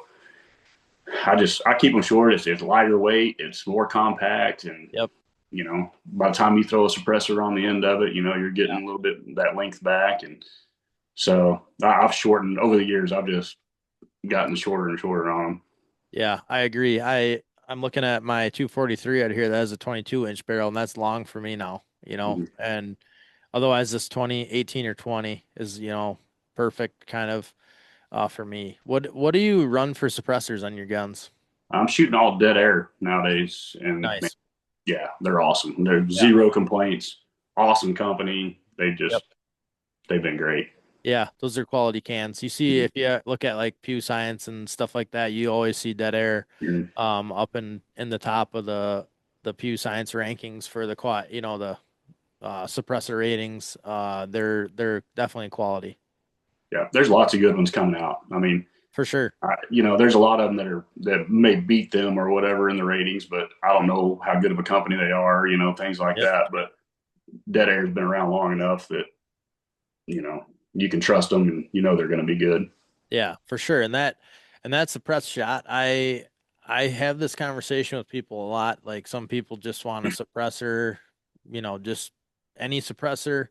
I keep them short. It's lighter weight, it's more compact, and Yep. by the time you throw a suppressor on the end of it, you're Yeah. getting a little bit that length back. And so I've shortened over the years. I've just gotten shorter and shorter on them. Yeah, I agree. I'm looking at my 243 out here that has a 22-inch barrel, and that's long for me now, Mm-hmm. And otherwise, this 18 or 20 is, perfect kind of for me. What do you run for suppressors on your guns? I'm shooting all dead air nowadays, and man, Nice. yeah, they're awesome. They're Yeah. zero complaints. Awesome company. Yep. They've been great. Yeah, those are quality cans. You see, if you look at like Pew Science and stuff like that, you always see dead air Mm-hmm. up in the top of the Pew Science rankings for the quad, the suppressor ratings. They're definitely quality Yeah, there's lots of good ones coming out. I mean, for sure. there's a lot of them that may beat them or whatever in the ratings, but I don't know how good of a company they are. Things like Yep. that. But Dead Air's been around long enough that you know you can trust them, and they're going to be good. Yeah, for sure. And that suppressed shot, I have this conversation with people a lot. Like some people just want a suppressor, just any suppressor.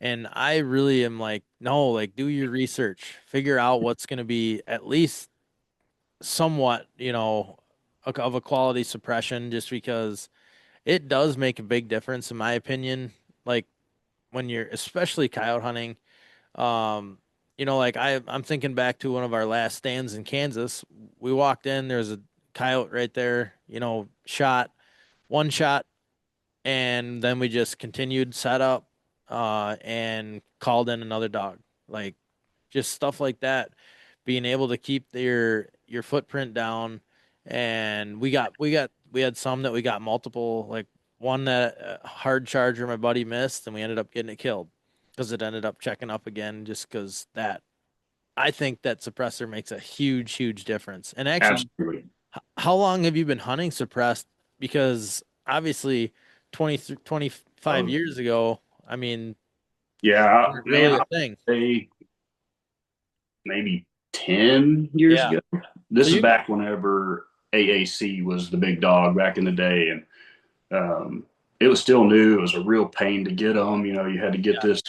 And I really am like, no, like do your research, figure out what's going to be at least somewhat, of a quality suppression, just because it does make a big difference, in my opinion. Like when you're, especially coyote hunting, um, like I'm thinking back to one of our last stands in Kansas. We walked in, there's a coyote right there, shot, one shot, and then we just continued set up, and called in another dog. Like just stuff like that, being able to keep your footprint down. And we had some that we got multiple, like one that hard charger my buddy missed, and we ended up getting it killed because it ended up checking up again, just because that I think that suppressor makes a huge difference. And actually, Absolutely. how long have you been hunting suppressed? Because obviously 25 Um, years ago, I mean, yeah, wasn't man, really I a would thing. say maybe 10 years Yeah. ago. So This is you back whenever AAC was the big dog back in the day, and it was still new. It was a real pain to get them. You had to get Yeah. this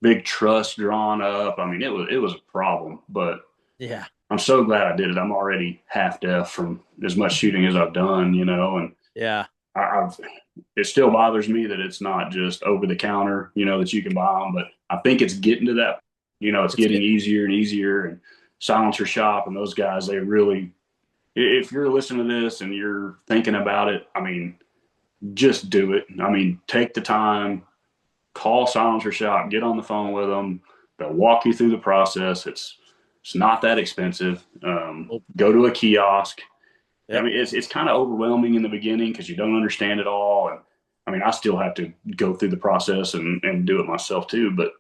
big truss drawn up. I mean, it was a problem, but Yeah. I'm so glad I did it. I'm already half deaf from as much shooting as I've done, and Yeah. I've it still bothers me that it's not just over the counter, that you can buy them. But I think it's getting to that. It's It's getting good. easier and easier. And Silencer Shop and those guys, they really. If you're listening to this and you're thinking about it, I mean, just do it. I mean, take the time, call Silencer Shop, get on the phone with them. They'll walk you through the process. It's not that expensive. Nope. Go to a kiosk. I Yep. mean, it's kind of overwhelming in the beginning because you don't understand it all. And I mean, I still have to go through the process and do it myself too. But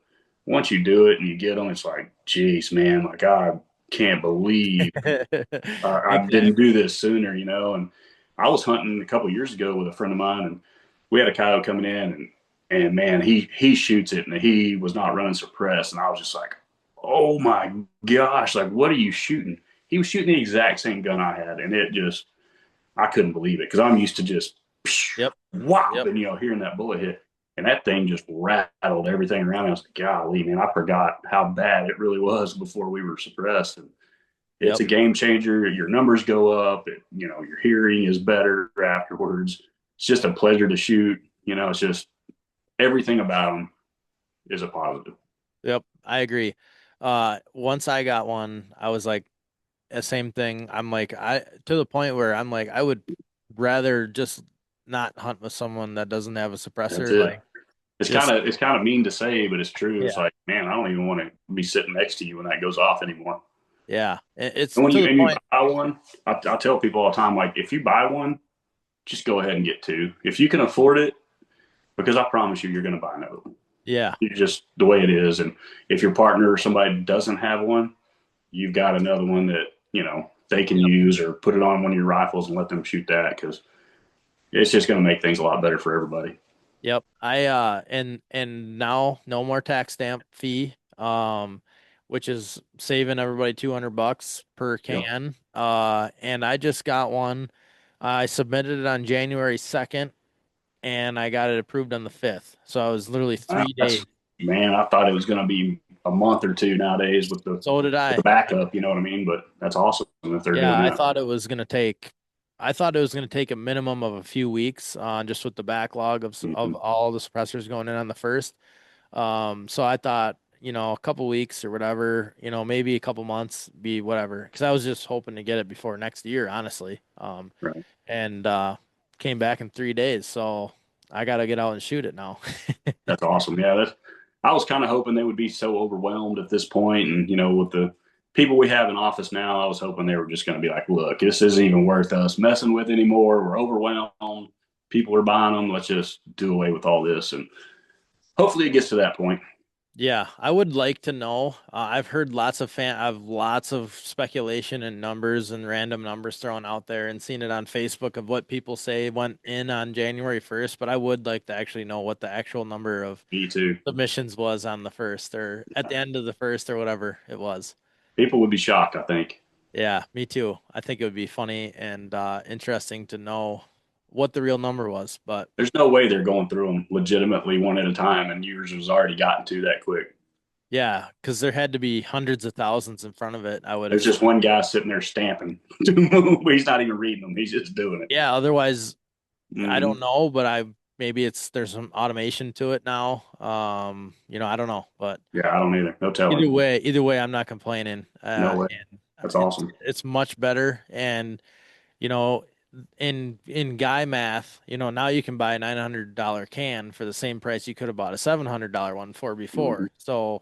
once you do it and you get them, it's like, geez, man, like I can't believe I didn't Exactly. do this sooner, And I was hunting a couple of years ago with a friend of mine, and we had a coyote coming in, and man, he shoots it, and he was not running suppressed, and I was just like, oh my gosh, like what are you shooting? He was shooting the exact same gun I had, and it just I couldn't believe it because I'm used to just Yep. wow, Yep. and hearing that bullet hit, and that thing just rattled everything around. I was like, golly, man, I forgot how bad it really was before we were suppressed, and it's Yep. a game changer. Your numbers go up. Your hearing is better afterwards. It's just a pleasure to shoot. It's just everything about them is a positive. Yep. I agree. Once I got one, I was like, the same thing. I'm like, to the point where I'm like, I would rather just not hunt with someone that doesn't have a That's suppressor. it. Like, it's kind of mean to say, but it's true. It's Yeah. like, man, I don't even want to be sitting next to you when that goes off anymore. Yeah. It's And when to the you point. buy one, I tell people all the time, like, if you buy one, just go ahead and get two if you can afford it, because I promise you're going to buy another one. Yeah. It's just the way it is. And if your partner or somebody doesn't have one, you've got another one that they can use, or put it on one of your rifles and let them shoot that, because it's just going to make things a lot better for everybody. Yep. And now no more tax stamp fee, which is saving everybody $200 per Yep. can. And I just got one. I submitted it on January 2nd and I got it approved on the 5th. So I was literally 3 days. Man, I thought it was going to be a month or two nowadays with So did the I. backup, you know what I mean? But that's awesome if they're Yeah, doing that. I thought it was going to take a minimum of a few weeks, just with the backlog of Mhm. all the suppressors going in on the first. So I thought, a couple weeks or whatever, maybe a couple months be whatever. Because I was just hoping to get it before next year, honestly. Right. And came back in 3 days, so I got to get out and shoot it now. That's awesome. Yeah, I was kind of hoping they would be so overwhelmed at this point, and with the people we have in office now, I was hoping they were just going to be like, "Look, this isn't even worth us messing with anymore. We're overwhelmed. People are buying them. Let's just do away with all this." And hopefully, it gets to that point. Yeah, I would like to know. I've heard I've lots of speculation and numbers and random numbers thrown out there, and seen it on Facebook of what people say went in on January 1st, but I would like to actually know what the actual number of Me too. submissions was on the first, or at the end of the first, or whatever it was. People would be shocked, I think. Yeah, me too. I think it would be funny and interesting to know what the real number was, but There's no way they're going through them legitimately one at a time, and yours was already gotten to that quick. yeah, because there had to be hundreds of thousands in front of it, I would There's assume. just one guy sitting there stamping. He's not even reading them. He's just doing it. Yeah, otherwise I Mm-hmm. don't know, but maybe there's some automation to it now. I don't know, but Yeah, I don't either. No telling. either way, I'm not complaining. No way. And That's it's awesome. it's much better. And you know, in guy math, now you can buy a $900 can for the same price you could have bought a $700 one for Mhm. before. So,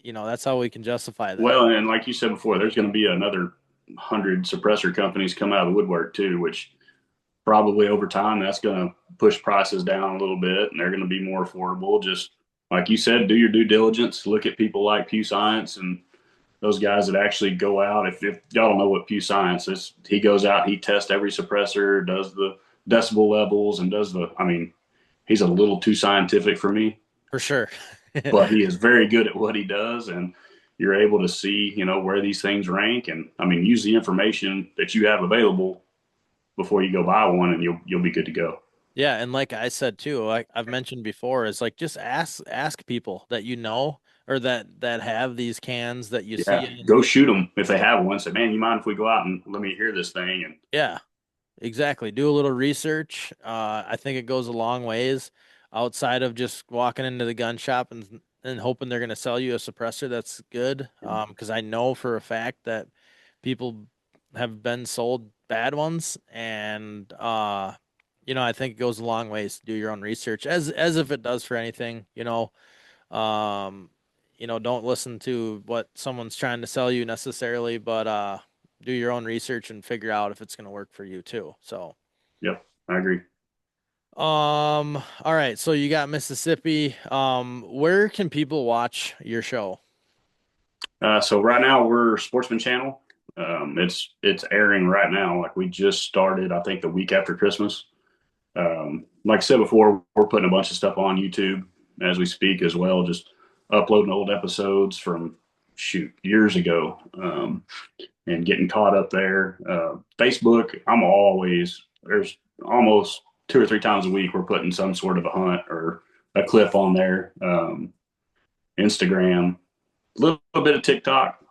that's how we can justify that. Well, and like you said before, there's going to be another 100 suppressor companies come out of the woodwork too, which probably over time that's going to push prices down a little bit, and they're going to be more affordable. Just like you said, do your due diligence. Look at people like Pew Science and those guys that actually go out. If y'all don't know what Pew Science is, he goes out, he tests every suppressor, does the decibel levels, and does the. I mean, he's a little too scientific for me, For sure. but he is very good at what he does, and you're able to see, where these things rank, and I mean, use the information that you have available before you go buy one, and you'll be good to go. Yeah, and like I said too, like I've mentioned before, is like just ask people that or that have these cans that you see Yeah, in. go shoot them if they have one. Say, man, you mind if we go out and let me hear this thing? And Yeah, exactly. Do a little research. I think it goes a long ways outside of just walking into the gun shop and hoping they're going to sell you a suppressor that's good. Because I know for a fact that people have been sold bad ones, and I think it goes a long ways to do your own research, as if it does for anything. Um, don't listen to what someone's trying to sell you necessarily, but do your own research and figure out if it's going to work for you too. So, yep, I agree. all right. So you got Mississippi. Where can people watch your show? So right now we're Sportsman Channel. It's airing right now. Like we just started, I think the week after Christmas. Like I said before, we're putting a bunch of stuff on YouTube as we speak as well, just uploading old episodes from years ago, and getting caught up there. Facebook, there's almost 2 or 3 times a week we're putting some sort of a hunt or a clip on there. Instagram, a little bit of TikTok.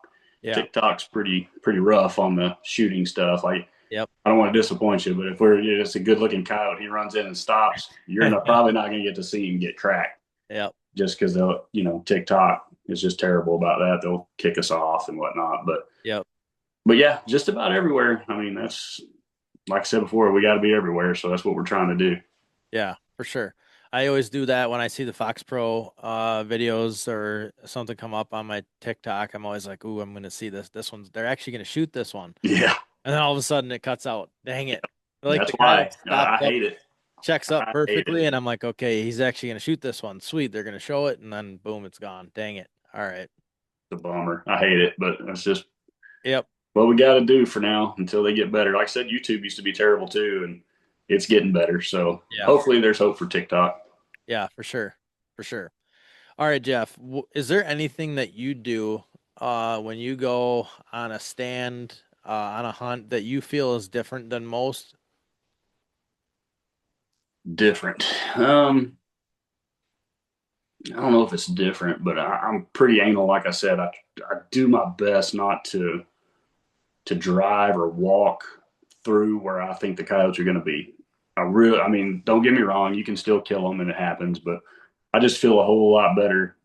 Yeah. TikTok's pretty rough on the shooting stuff. Like Yep. I don't want to disappoint you, but if it's a good looking coyote, he runs in and stops, you're probably not going to get to see him get cracked. Yep. Just because TikTok is just terrible about that. They'll kick us off and whatnot. Yep. But yeah, just about everywhere. I mean, that's like I said before, we got to be everywhere. So that's what we're trying to do. Yeah, for sure. I always do that when I see the Fox Pro videos or something come up on my TikTok. I'm always like, "Ooh, I'm gonna see this. This one's they're actually gonna shoot this one." Yeah, And then all of a sudden it cuts out. Dang it! Like that's the coyote why stopped I up, hate it. checks up I hate it. perfectly, and I'm like, "Okay, he's actually gonna shoot this one. Sweet, they're gonna show it, and then boom, it's gone. Dang it! All right. It's a bummer. I hate it, but that's just Yep. what we got to do for now until they get better. Like I said, YouTube used to be terrible too, and it's getting better. So Yeah. hopefully, there's hope for TikTok. Yeah, for sure. For sure. All right, Jeff. Is there anything that you do when you go on a stand on a hunt that you feel is different than most? Different. I don't know if it's different, but I'm pretty anal. Like I said, I do my best not to drive or walk through where I think the coyotes are going to be. I mean, don't get me wrong, you can still kill them and it happens, but I just feel a whole lot better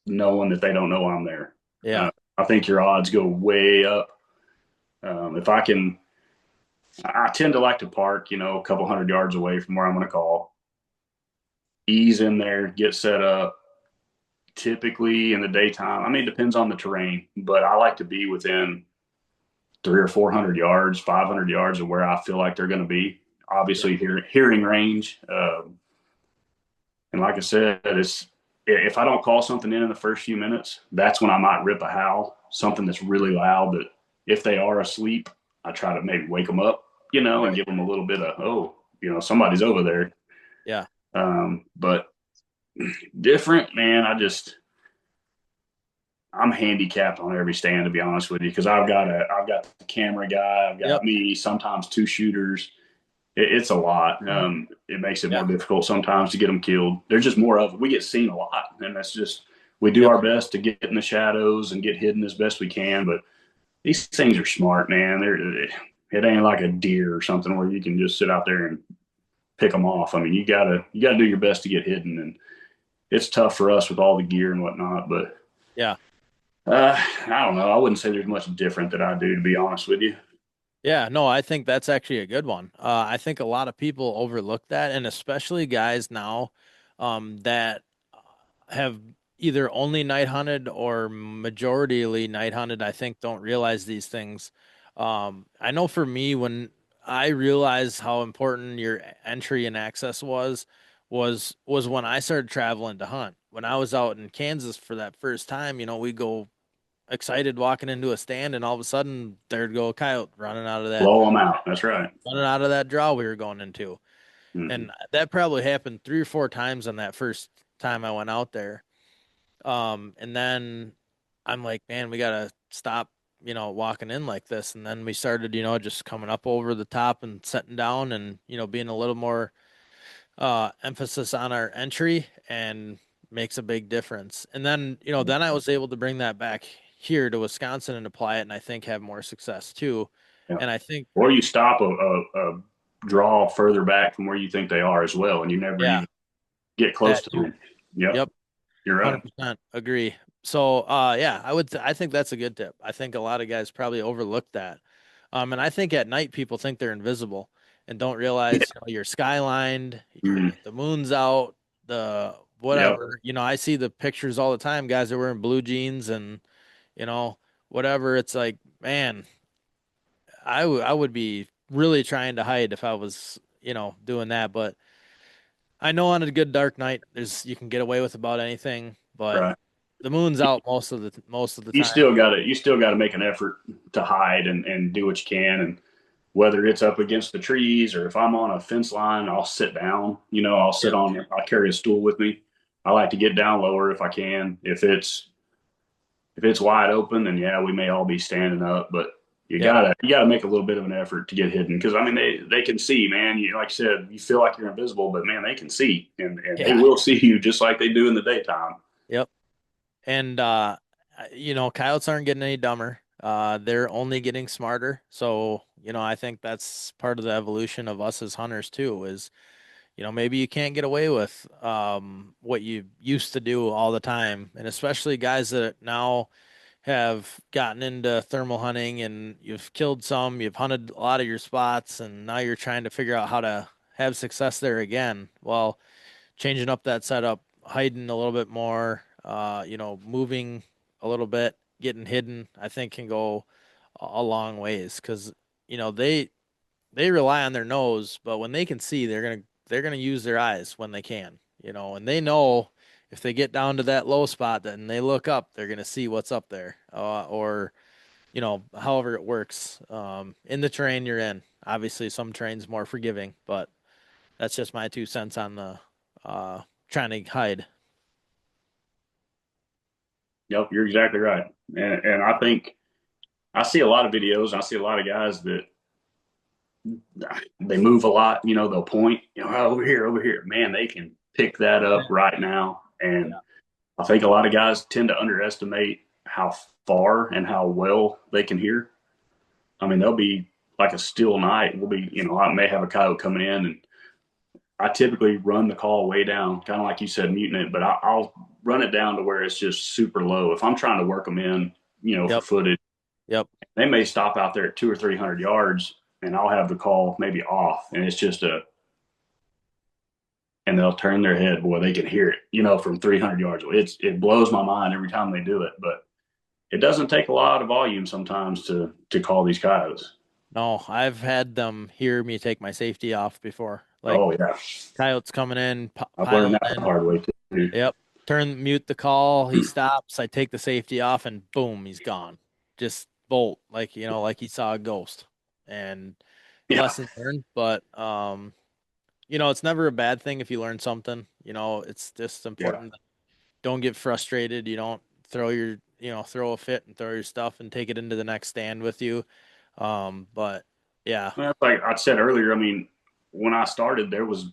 knowing that they don't know I'm there. Yeah. I think your odds go way up. If I can, I tend to like to park, a couple 100 yards away from where I'm going to call, ease in there, get set up. Typically in the daytime, I mean, it depends on the terrain, but I like to be within 300 or 400 yards, 500 yards of where I feel like they're going to be. Yep. Obviously, hearing range. And like I said, it's if I don't call something in the first few minutes, that's when I might rip a howl, something that's really loud. That if they are asleep, I try to maybe wake them up, and Right. give them a little bit of somebody's over there. Yeah. But different, man. I'm handicapped on every stand, to be honest with you, because I've got the camera guy, I've got Yep. me, sometimes two shooters. It's a lot. It makes it Yeah. more difficult sometimes to get them killed. There's just more of it. We get seen a lot, and that's just we do Yep. our best to get in the shadows and get hidden as best we can. But these things are smart, man. It ain't like a deer or something where you can just sit out there and pick them off. I mean, you gotta do your best to get hidden, and it's tough for us with all the gear and whatnot. But Yeah. I don't know. I wouldn't say there's much different that I do, to be honest with you. Yeah. No, I think that's actually a good one. I think a lot of people overlook that, and especially guys now that have either only night hunted or majoritarily night hunted, I think don't realize these things. I know for me, when I realized how important your entry and access was when I started traveling to hunt. When I was out in Kansas for that first time, we go excited walking into a stand, and all of a sudden there'd go a coyote Blow them out. That's right. running out of that draw we were going into. Mm-hmm. And that probably happened 3 or 4 times on that first time I went out there. And then I'm like, man, we gotta stop, walking in like this. And then we started, just coming up over the top and setting down and, being a little more emphasis on our entry and makes a big difference. And then, then I was able to bring that back here to Wisconsin and apply it and I think have more success too. Yeah. And I think, Or you stop a draw further back from where you think they are as well, and you never yeah, even get close that to too. them. Yep, Yep. you're right. 100% agree. So, yeah, I think that's a good tip. I think a lot of guys probably overlook that. And I think at night people think they're invisible and don't realize, you're skylined, Mm, the moon's out, the yep, whatever. I see the pictures all the time. Guys are wearing blue jeans and, you know, whatever. It's like, man, I would be really trying to hide if I was, doing that. But I know on a good dark night, you can get away with about anything, but right. the moon's out most of the You time. still got to make an effort to hide and do what you can, and whether it's up against the trees or if I'm on a fence line, I'll sit down. Yep. I'll carry a stool with me. I like to get down lower if I can. If it's wide open, then yeah, we may all be standing up, but Yep. you gotta make a little bit of an effort to get hidden because I mean they can see, man. Like I said, you feel like you're invisible, but man, they can see and they Yeah. will see you just like they do in the daytime. Yep. And coyotes aren't getting any dumber. They're only getting smarter. So, I think that's part of the evolution of us as hunters too, is, maybe you can't get away with what you used to do all the time. And especially guys that now have gotten into thermal hunting and you've killed some, you've hunted a lot of your spots, and now you're trying to figure out how to have success there again. Well, changing up that setup, hiding a little bit more, moving a little bit, getting hidden, I think can go a long ways because they rely on their nose, but when they can see, they're gonna use their eyes when they can, and they know if they get down to that low spot, then they look up, they're gonna see what's up there, or however it works. In the terrain you're in, obviously some terrain's more forgiving, but that's just my 2 cents on the trying to hide. Yep, you're exactly right. And I think I see a lot of videos. And I see a lot of guys that they move a lot. They'll point, "Oh, over here, over here." Man, they can pick that up right now. And I think a lot of guys tend to underestimate how far and how well they can hear. I mean, they'll be like a still night. I may have a coyote coming in, and I typically run the call way down, kind of like you said, muting it, but I'll run it down to where it's just super low. If I'm trying to work them in, for Yep. footage, Yep. they may stop out there at 200 or 300 yards, and I'll have the call maybe off, and it's just and they'll turn their head. Boy, they can hear it, from 300 yards. It blows my mind every time they do it, but it doesn't take a lot of volume sometimes to call these coyotes. No, I've had them hear me take my safety off before. Like Oh yeah, coyotes coming in, I've learned piling that the in. hard way too. Yep. Mute the call. He stops. I take the safety off, and boom, he's gone. Just bolt, like he saw a ghost. And Yeah, lesson learned. But it's never a bad thing if you learn something. It's just yeah. important. Don't get frustrated. You don't throw a fit and throw your stuff and take it into the next stand with you. But yeah, Well, like I said earlier, I mean, when I started, there was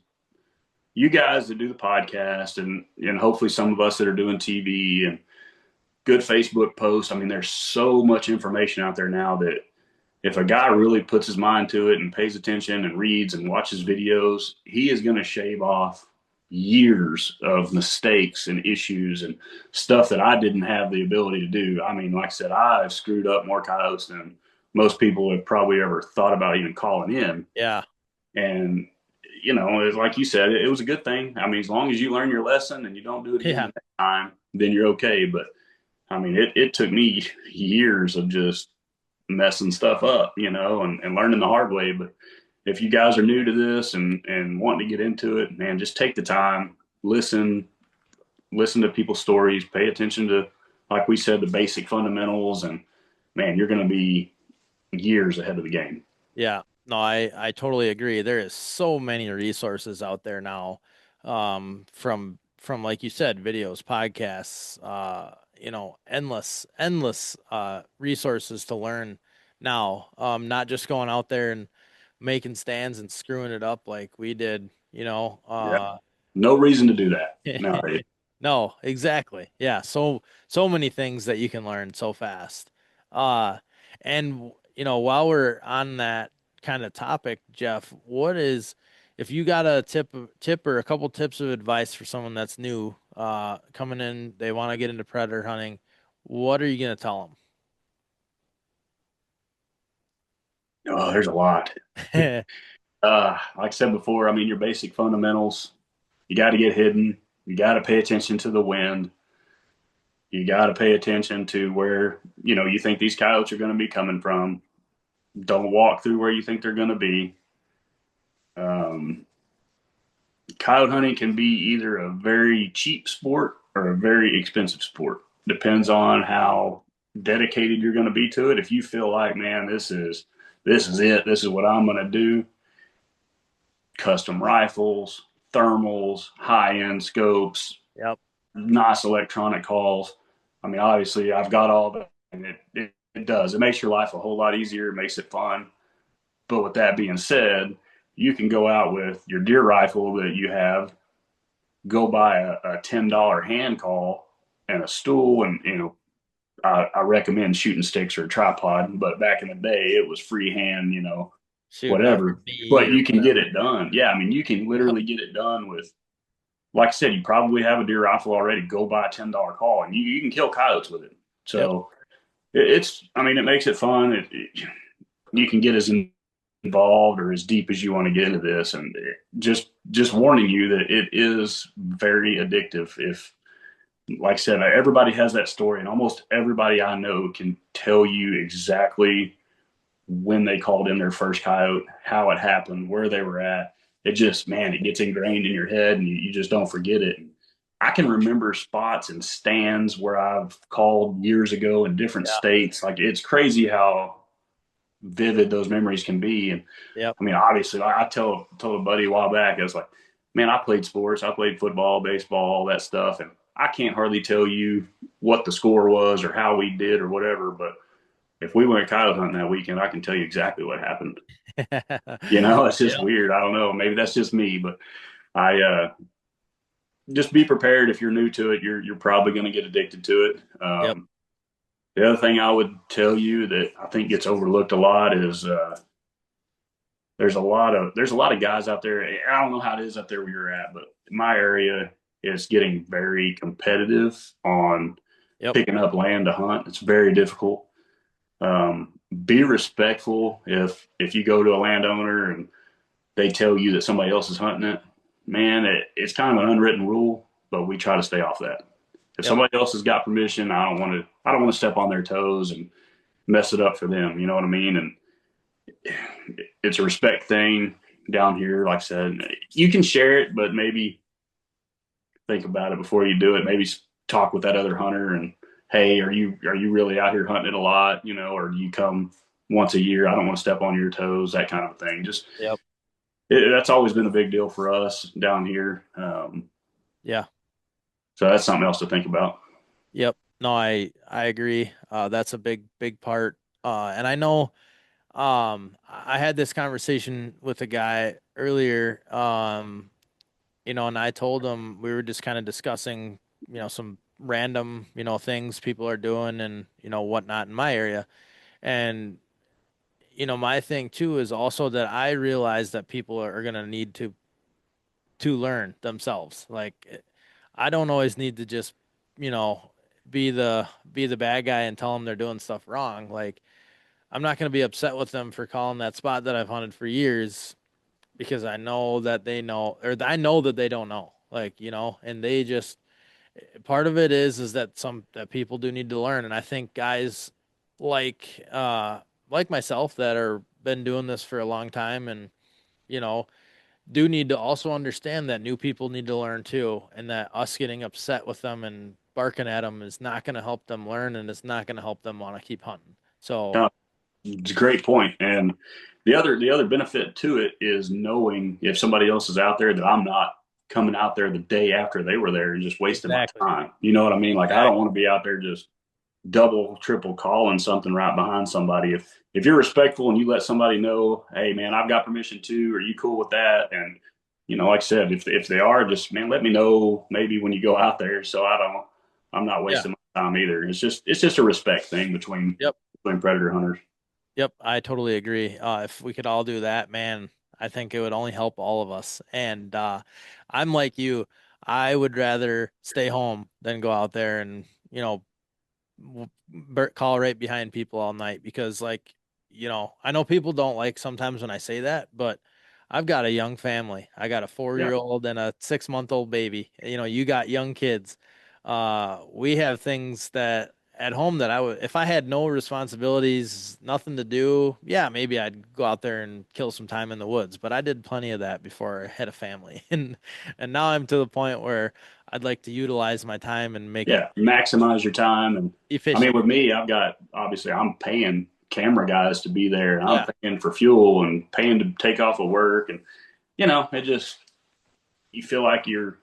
you guys that do the podcast, and hopefully some of us that are doing TV and good Facebook posts. I mean, there's so much information out there now that if a guy really puts his mind to it and pays attention and reads and watches videos, he is going to shave off years of mistakes and issues and stuff that I didn't have the ability to do. I mean, like I said, I've screwed up more coyotes than most people have probably ever thought about even calling in. yeah, And, it's like you said, it was a good thing. I mean, as long as you learn your lesson and you don't do it again yeah, the next time, then you're okay. But I mean, it took me years of just messing stuff up, and learning the hard way. But if you guys are new to this and wanting to get into it, man, just take the time, listen to people's stories, pay attention to, like we said, the basic fundamentals, and man, you're going to be years ahead of the game. yeah. No, I totally agree. There is so many resources out there now, from like you said, videos, podcasts, endless resources to learn now. Not just going out there and making stands and screwing it up like we did. Yeah, no reason to do that. No, No, exactly. Yeah, so many things that you can learn so fast. And while we're on that kind of topic, Jeff, what is if you got a tip or a couple tips of advice for someone that's new, coming in, they want to get into predator hunting, what are you gonna tell oh, there's a lot. them? Like I said before, I mean, your basic fundamentals, you got to get hidden. You got to pay attention to the wind. You got to pay attention to where, you think these coyotes are going to be coming from. Don't walk through where you think they're going to be. Um, Coyote hunting can be either a very cheap sport or a very expensive sport. Depends on how dedicated you're going to be to it. If you feel like, man, this is it. This is what I'm going to do. Custom rifles, thermals, high end scopes, Yep. nice electronic calls. I mean, obviously, I've got all that, and it does. It makes your life a whole lot easier. It makes it fun. But with that being said, you can go out with your deer rifle that you have, go buy a $10 hand call and a stool, and I recommend shooting sticks or a tripod. But back in the day, it was freehand, Shooting off your whatever. feet But or you can get whatever. it done. Yeah, I mean, you can Yep. literally get it done with, like I said, you probably have a deer rifle already. Go buy a $10 call, and you can kill coyotes with it. Yep. So I mean, it makes it fun. You can get as involved or as deep as you want to get into this. And just warning you that it is very addictive. If, like I said, everybody has that story, and almost everybody I know can tell you exactly when they called in their first coyote, how it happened, where they were at. It just, man, it gets ingrained in your head, and you just don't forget it. I can remember spots and stands where I've called years ago in different Yeah. states. Like, it's crazy how vivid those memories can be. And Yep. I mean, obviously, I told a buddy a while back, I was like, man, I played sports. I played football, baseball, all that stuff. And I can't hardly tell you what the score was or how we did or whatever. But if we went coyote hunting that weekend, I can tell you exactly what happened. It's just Yeah. weird. I don't know. Maybe that's just me, but I just be prepared. If you're new to it, you're probably going to get addicted to it. Yep. The other thing I would tell you that I think gets overlooked a lot is there's a lot of guys out there. I don't know how it is out there where you're at, but my area is getting very competitive on Yep. picking up land to hunt. It's very difficult. Be respectful if you go to a landowner and they tell you that somebody else is hunting it. Man, it's kind of an unwritten rule, but we try to stay off that. If Yep. somebody else has got permission, I don't want to step on their toes and mess it up for them. You know what I mean? And it's a respect thing down here. Like I said, you can share it, but maybe think about it before you do it. Maybe talk with that other hunter and, hey, are you really out here hunting it a lot? Or do you come once a year? I don't want to step on your toes, that kind of thing. Just Yep. that's always been a big deal for us down here. Yeah. So that's something else to think about. Yep. No, I agree. That's a big part. And I know I had this conversation with a guy earlier, and I told him we were just kind of discussing, some random, things people are doing and, whatnot in my area. And, my thing too is also that I realize that people are going to need to learn themselves. Like I don't always need to just, you know, be the bad guy and tell them they're doing stuff wrong. Like I'm not going to be upset with them for calling that spot that I've hunted for years because I know that they know, or I know that they don't know. Like, and they just part of it is that people do need to learn, and I think guys like like myself that are been doing this for a long time and you know do need to also understand that new people need to learn too, and that us getting upset with them and barking at them is not going to help them learn, and it's not going to help them want to keep hunting. So, Yeah, it's a great point. And the other benefit to it is knowing if somebody else is out there that I'm not coming out there the day after they were there and just wasting my exactly, time. You know what I mean? Like, I don't exactly, want to be out there just double, triple calling something right behind somebody. If you're respectful and you let somebody know, hey man, I've got permission too, are you cool with that? And like I said, if they are, just man, let me know maybe when you go out there so I'm not yeah, wasting my time either. It's just a respect thing between yep, predator hunters. yep, I totally agree. If we could all do that, man, I think it would only help all of us. And I'm like you, I would rather stay home than go out there and call right behind people all night because like I know people don't like sometimes when I say that, but I've got a young family. I got a 4 year Yeah. old and a 6 month old baby. You got young kids. We have things that at home that I would, if I had no responsibilities, nothing to do, yeah, maybe I'd go out there and kill some time in the woods, but I did plenty of that before I had a family. And now I'm to the point where I'd like to utilize my time and make it Yeah, maximize your time. And I mean, efficient. with me, obviously I'm paying camera guys to be there, and I'm Yeah. paying for fuel and paying to take off of work. And it just, you feel like you're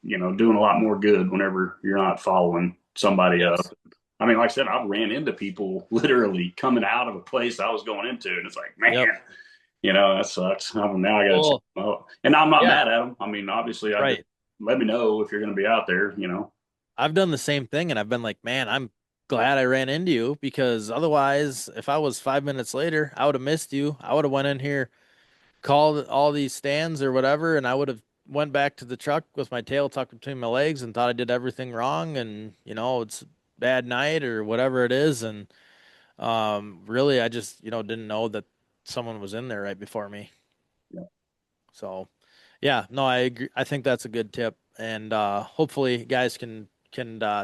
doing a lot more good whenever you're not following somebody up. Yes. I mean, like I said, I've ran into people literally coming out of a place I was going into, and it's like, man, Yep. that sucks. Now I got to check Well, them out. And I'm not yeah, mad at them. I mean, obviously, I just right. let me know if you're going to be out there. I've done the same thing and I've been like, man, I'm glad I ran into you because otherwise, if I was 5 minutes later, I would have missed you. I would have went in here, called all these stands or whatever, and I would have went back to the truck with my tail tucked between my legs and thought I did everything wrong and, it's a bad night or whatever it is. And really I just, didn't know that someone was in there right before me. Yeah. So, yeah, no, I agree. I think that's a good tip, and hopefully, guys can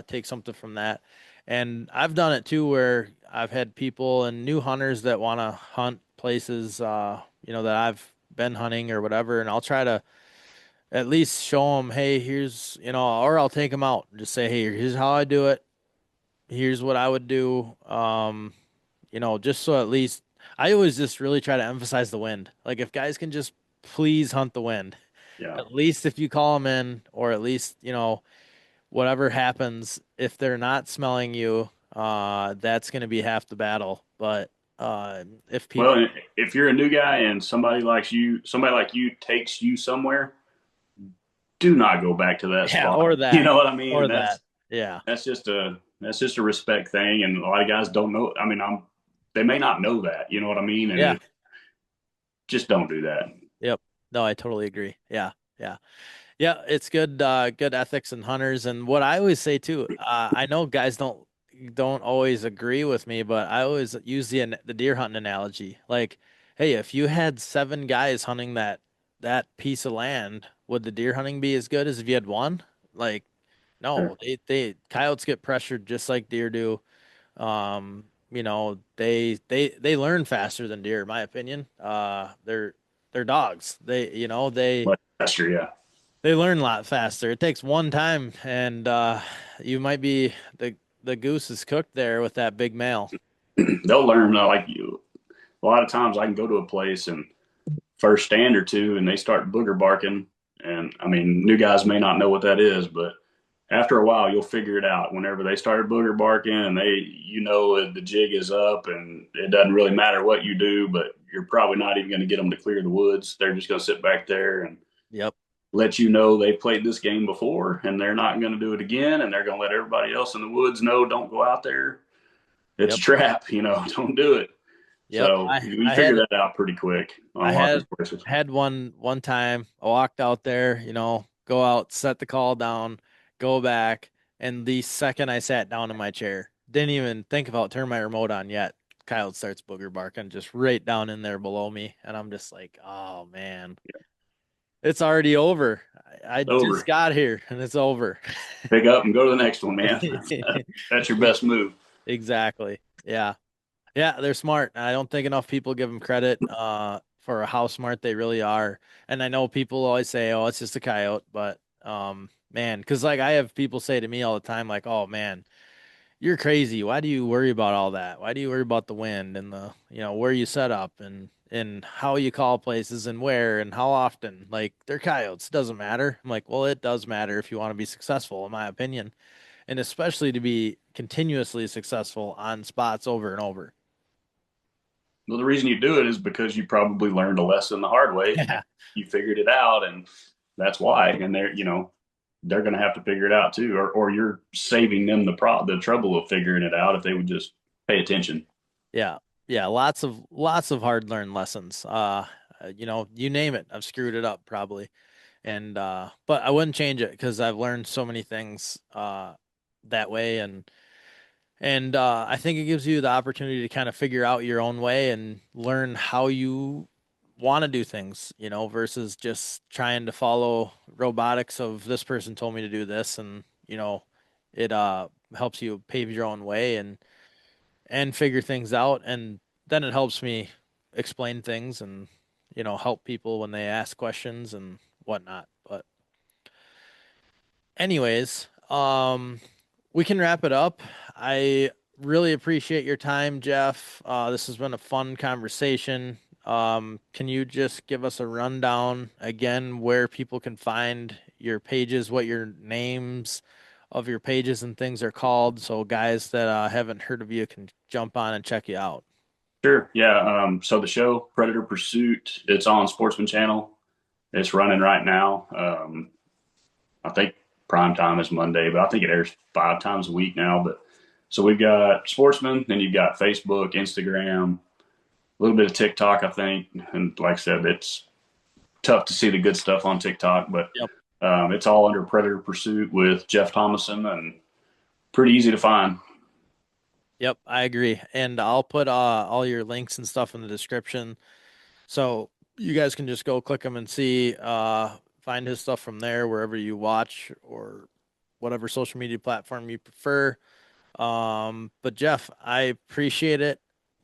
take something from that. And I've done it too, where I've had people and new hunters that want to hunt places, that I've been hunting or whatever, and I'll try to at least show them, hey, here's, or I'll take them out and just say, hey, here's how I do it. Here's what I would do. Just so at least I always just really try to emphasize the wind. Like if guys can just please hunt the wind, Yeah. at least if you call them in, or at least, whatever happens, if they're not smelling you, that's going to be half the battle. But if people, Well, if you're a new guy and somebody like you takes you somewhere, do not go back to that yeah, spot. or You that, know what I mean? or And that, yeah, that's just a respect thing. And a lot of guys don't know. I mean, they may not know that. You know what I mean? And yeah, just don't do that. yep. No, I totally agree. Yeah, yeah. Yeah, it's good ethics and hunters. And what I always say too, I know guys don't always agree with me, but I always use the deer hunting analogy. Like, hey, if you had 7 guys hunting that piece of land, would the deer hunting be as good as if you had one? Like, no, Sure. they coyotes get pressured just like deer do. They learn faster than deer, in my opinion. They're dogs. But that's true. Yeah. They learn a lot faster. It takes one time, and you might be the goose is cooked there with that big male. They'll learn like you. A lot of times I can go to a place and first stand or two and they start booger barking. And I mean, new guys may not know what that is, but after a while you'll figure it out. Whenever they started booger barking and the jig is up and it doesn't really matter what you do, but you're probably not even going to get them to clear the woods. They're just going to sit back there and Yep. let you know they played this game before and they're not going to do it again. And they're going to let everybody else in the woods know, don't go out there. It's a Yep. trap, don't do it. Yep. So I we I had figured that out pretty quick on I a lot of had these places. had one time. I walked out there, go out, set the call down, go back, and the second I sat down in my chair, didn't even think about turning my remote on yet. Kyle starts booger barking just right down in there below me, and I'm just like, oh man, it's already over. I just Over. got here and it's over. Pick up and go to the next one, man. That's your best move. Exactly. Yeah. Yeah, they're smart. I don't think enough people give them credit for how smart they really are. And I know people always say, "Oh, it's just a coyote," but man, because like I have people say to me all the time, like, "Oh man, you're crazy. Why do you worry about all that? Why do you worry about the wind and where you set up and how you call places and where and how often? Like they're coyotes. It doesn't matter." I'm like, "Well, it does matter if you want to be successful, in my opinion, and especially to be continuously successful on spots over and over." Well, the reason you do it is because you probably learned a lesson the hard way. Yeah. You figured it out, and that's why. And they're going to have to figure it out too, or you're saving them the trouble of figuring it out if they would just pay attention. Yeah. Yeah. Lots of hard learned lessons. You name it. I've screwed it up probably. And but I wouldn't change it because I've learned so many things that way and I think it gives you the opportunity to kind of figure out your own way and learn how you want to do things, versus just trying to follow robotics of this person told me to do this and it helps you pave your own way and figure things out. And then it helps me explain things and, help people when they ask questions and whatnot. But anyways, we can wrap it up. I really appreciate your time, Jeff. This has been a fun conversation. Can you just give us a rundown again where people can find your pages, what your names of your pages and things are called, so guys that haven't heard of you can jump on and check you out? Sure. Yeah. So the show Predator Pursuit, it's on Sportsman Channel. It's running right now. I think prime time is Monday, but I think it airs 5 times a week now. But so we've got Sportsman, then you've got Facebook, Instagram, a little bit of TikTok, I think. And like I said, it's tough to see the good stuff on TikTok, but Yep. it's all under Predator Pursuit with Jeff Thomason and pretty easy to find. Yep, I agree. And I'll put all your links and stuff in the description. So you guys can just go click them and see, find his stuff from there, wherever you watch or whatever social media platform you prefer. But Jeff, I appreciate it.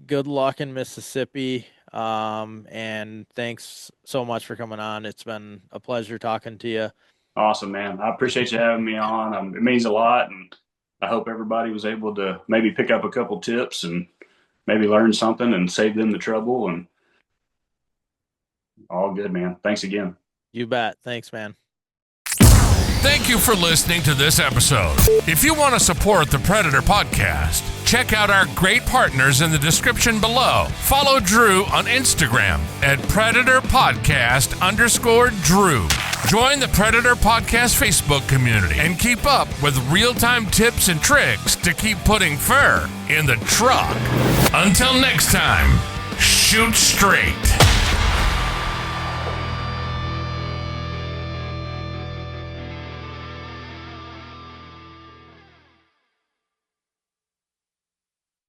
Good luck in Mississippi. And thanks so much for coming on. It's been a pleasure talking to you. Awesome, man. I appreciate you having me on. It means a lot, and I hope everybody was able to maybe pick up a couple tips and maybe learn something and save them the trouble. And all good, man. Thanks again. You bet. Thanks, man. Thank you for listening to this episode. If you want to support the Predator Podcast, check out our great partners in the description below. Follow Drew on Instagram at PredatorPodcast_Drew. Join the Predator Podcast Facebook community and keep up with real-time tips and tricks to keep putting fur in the truck. Until next time, shoot straight.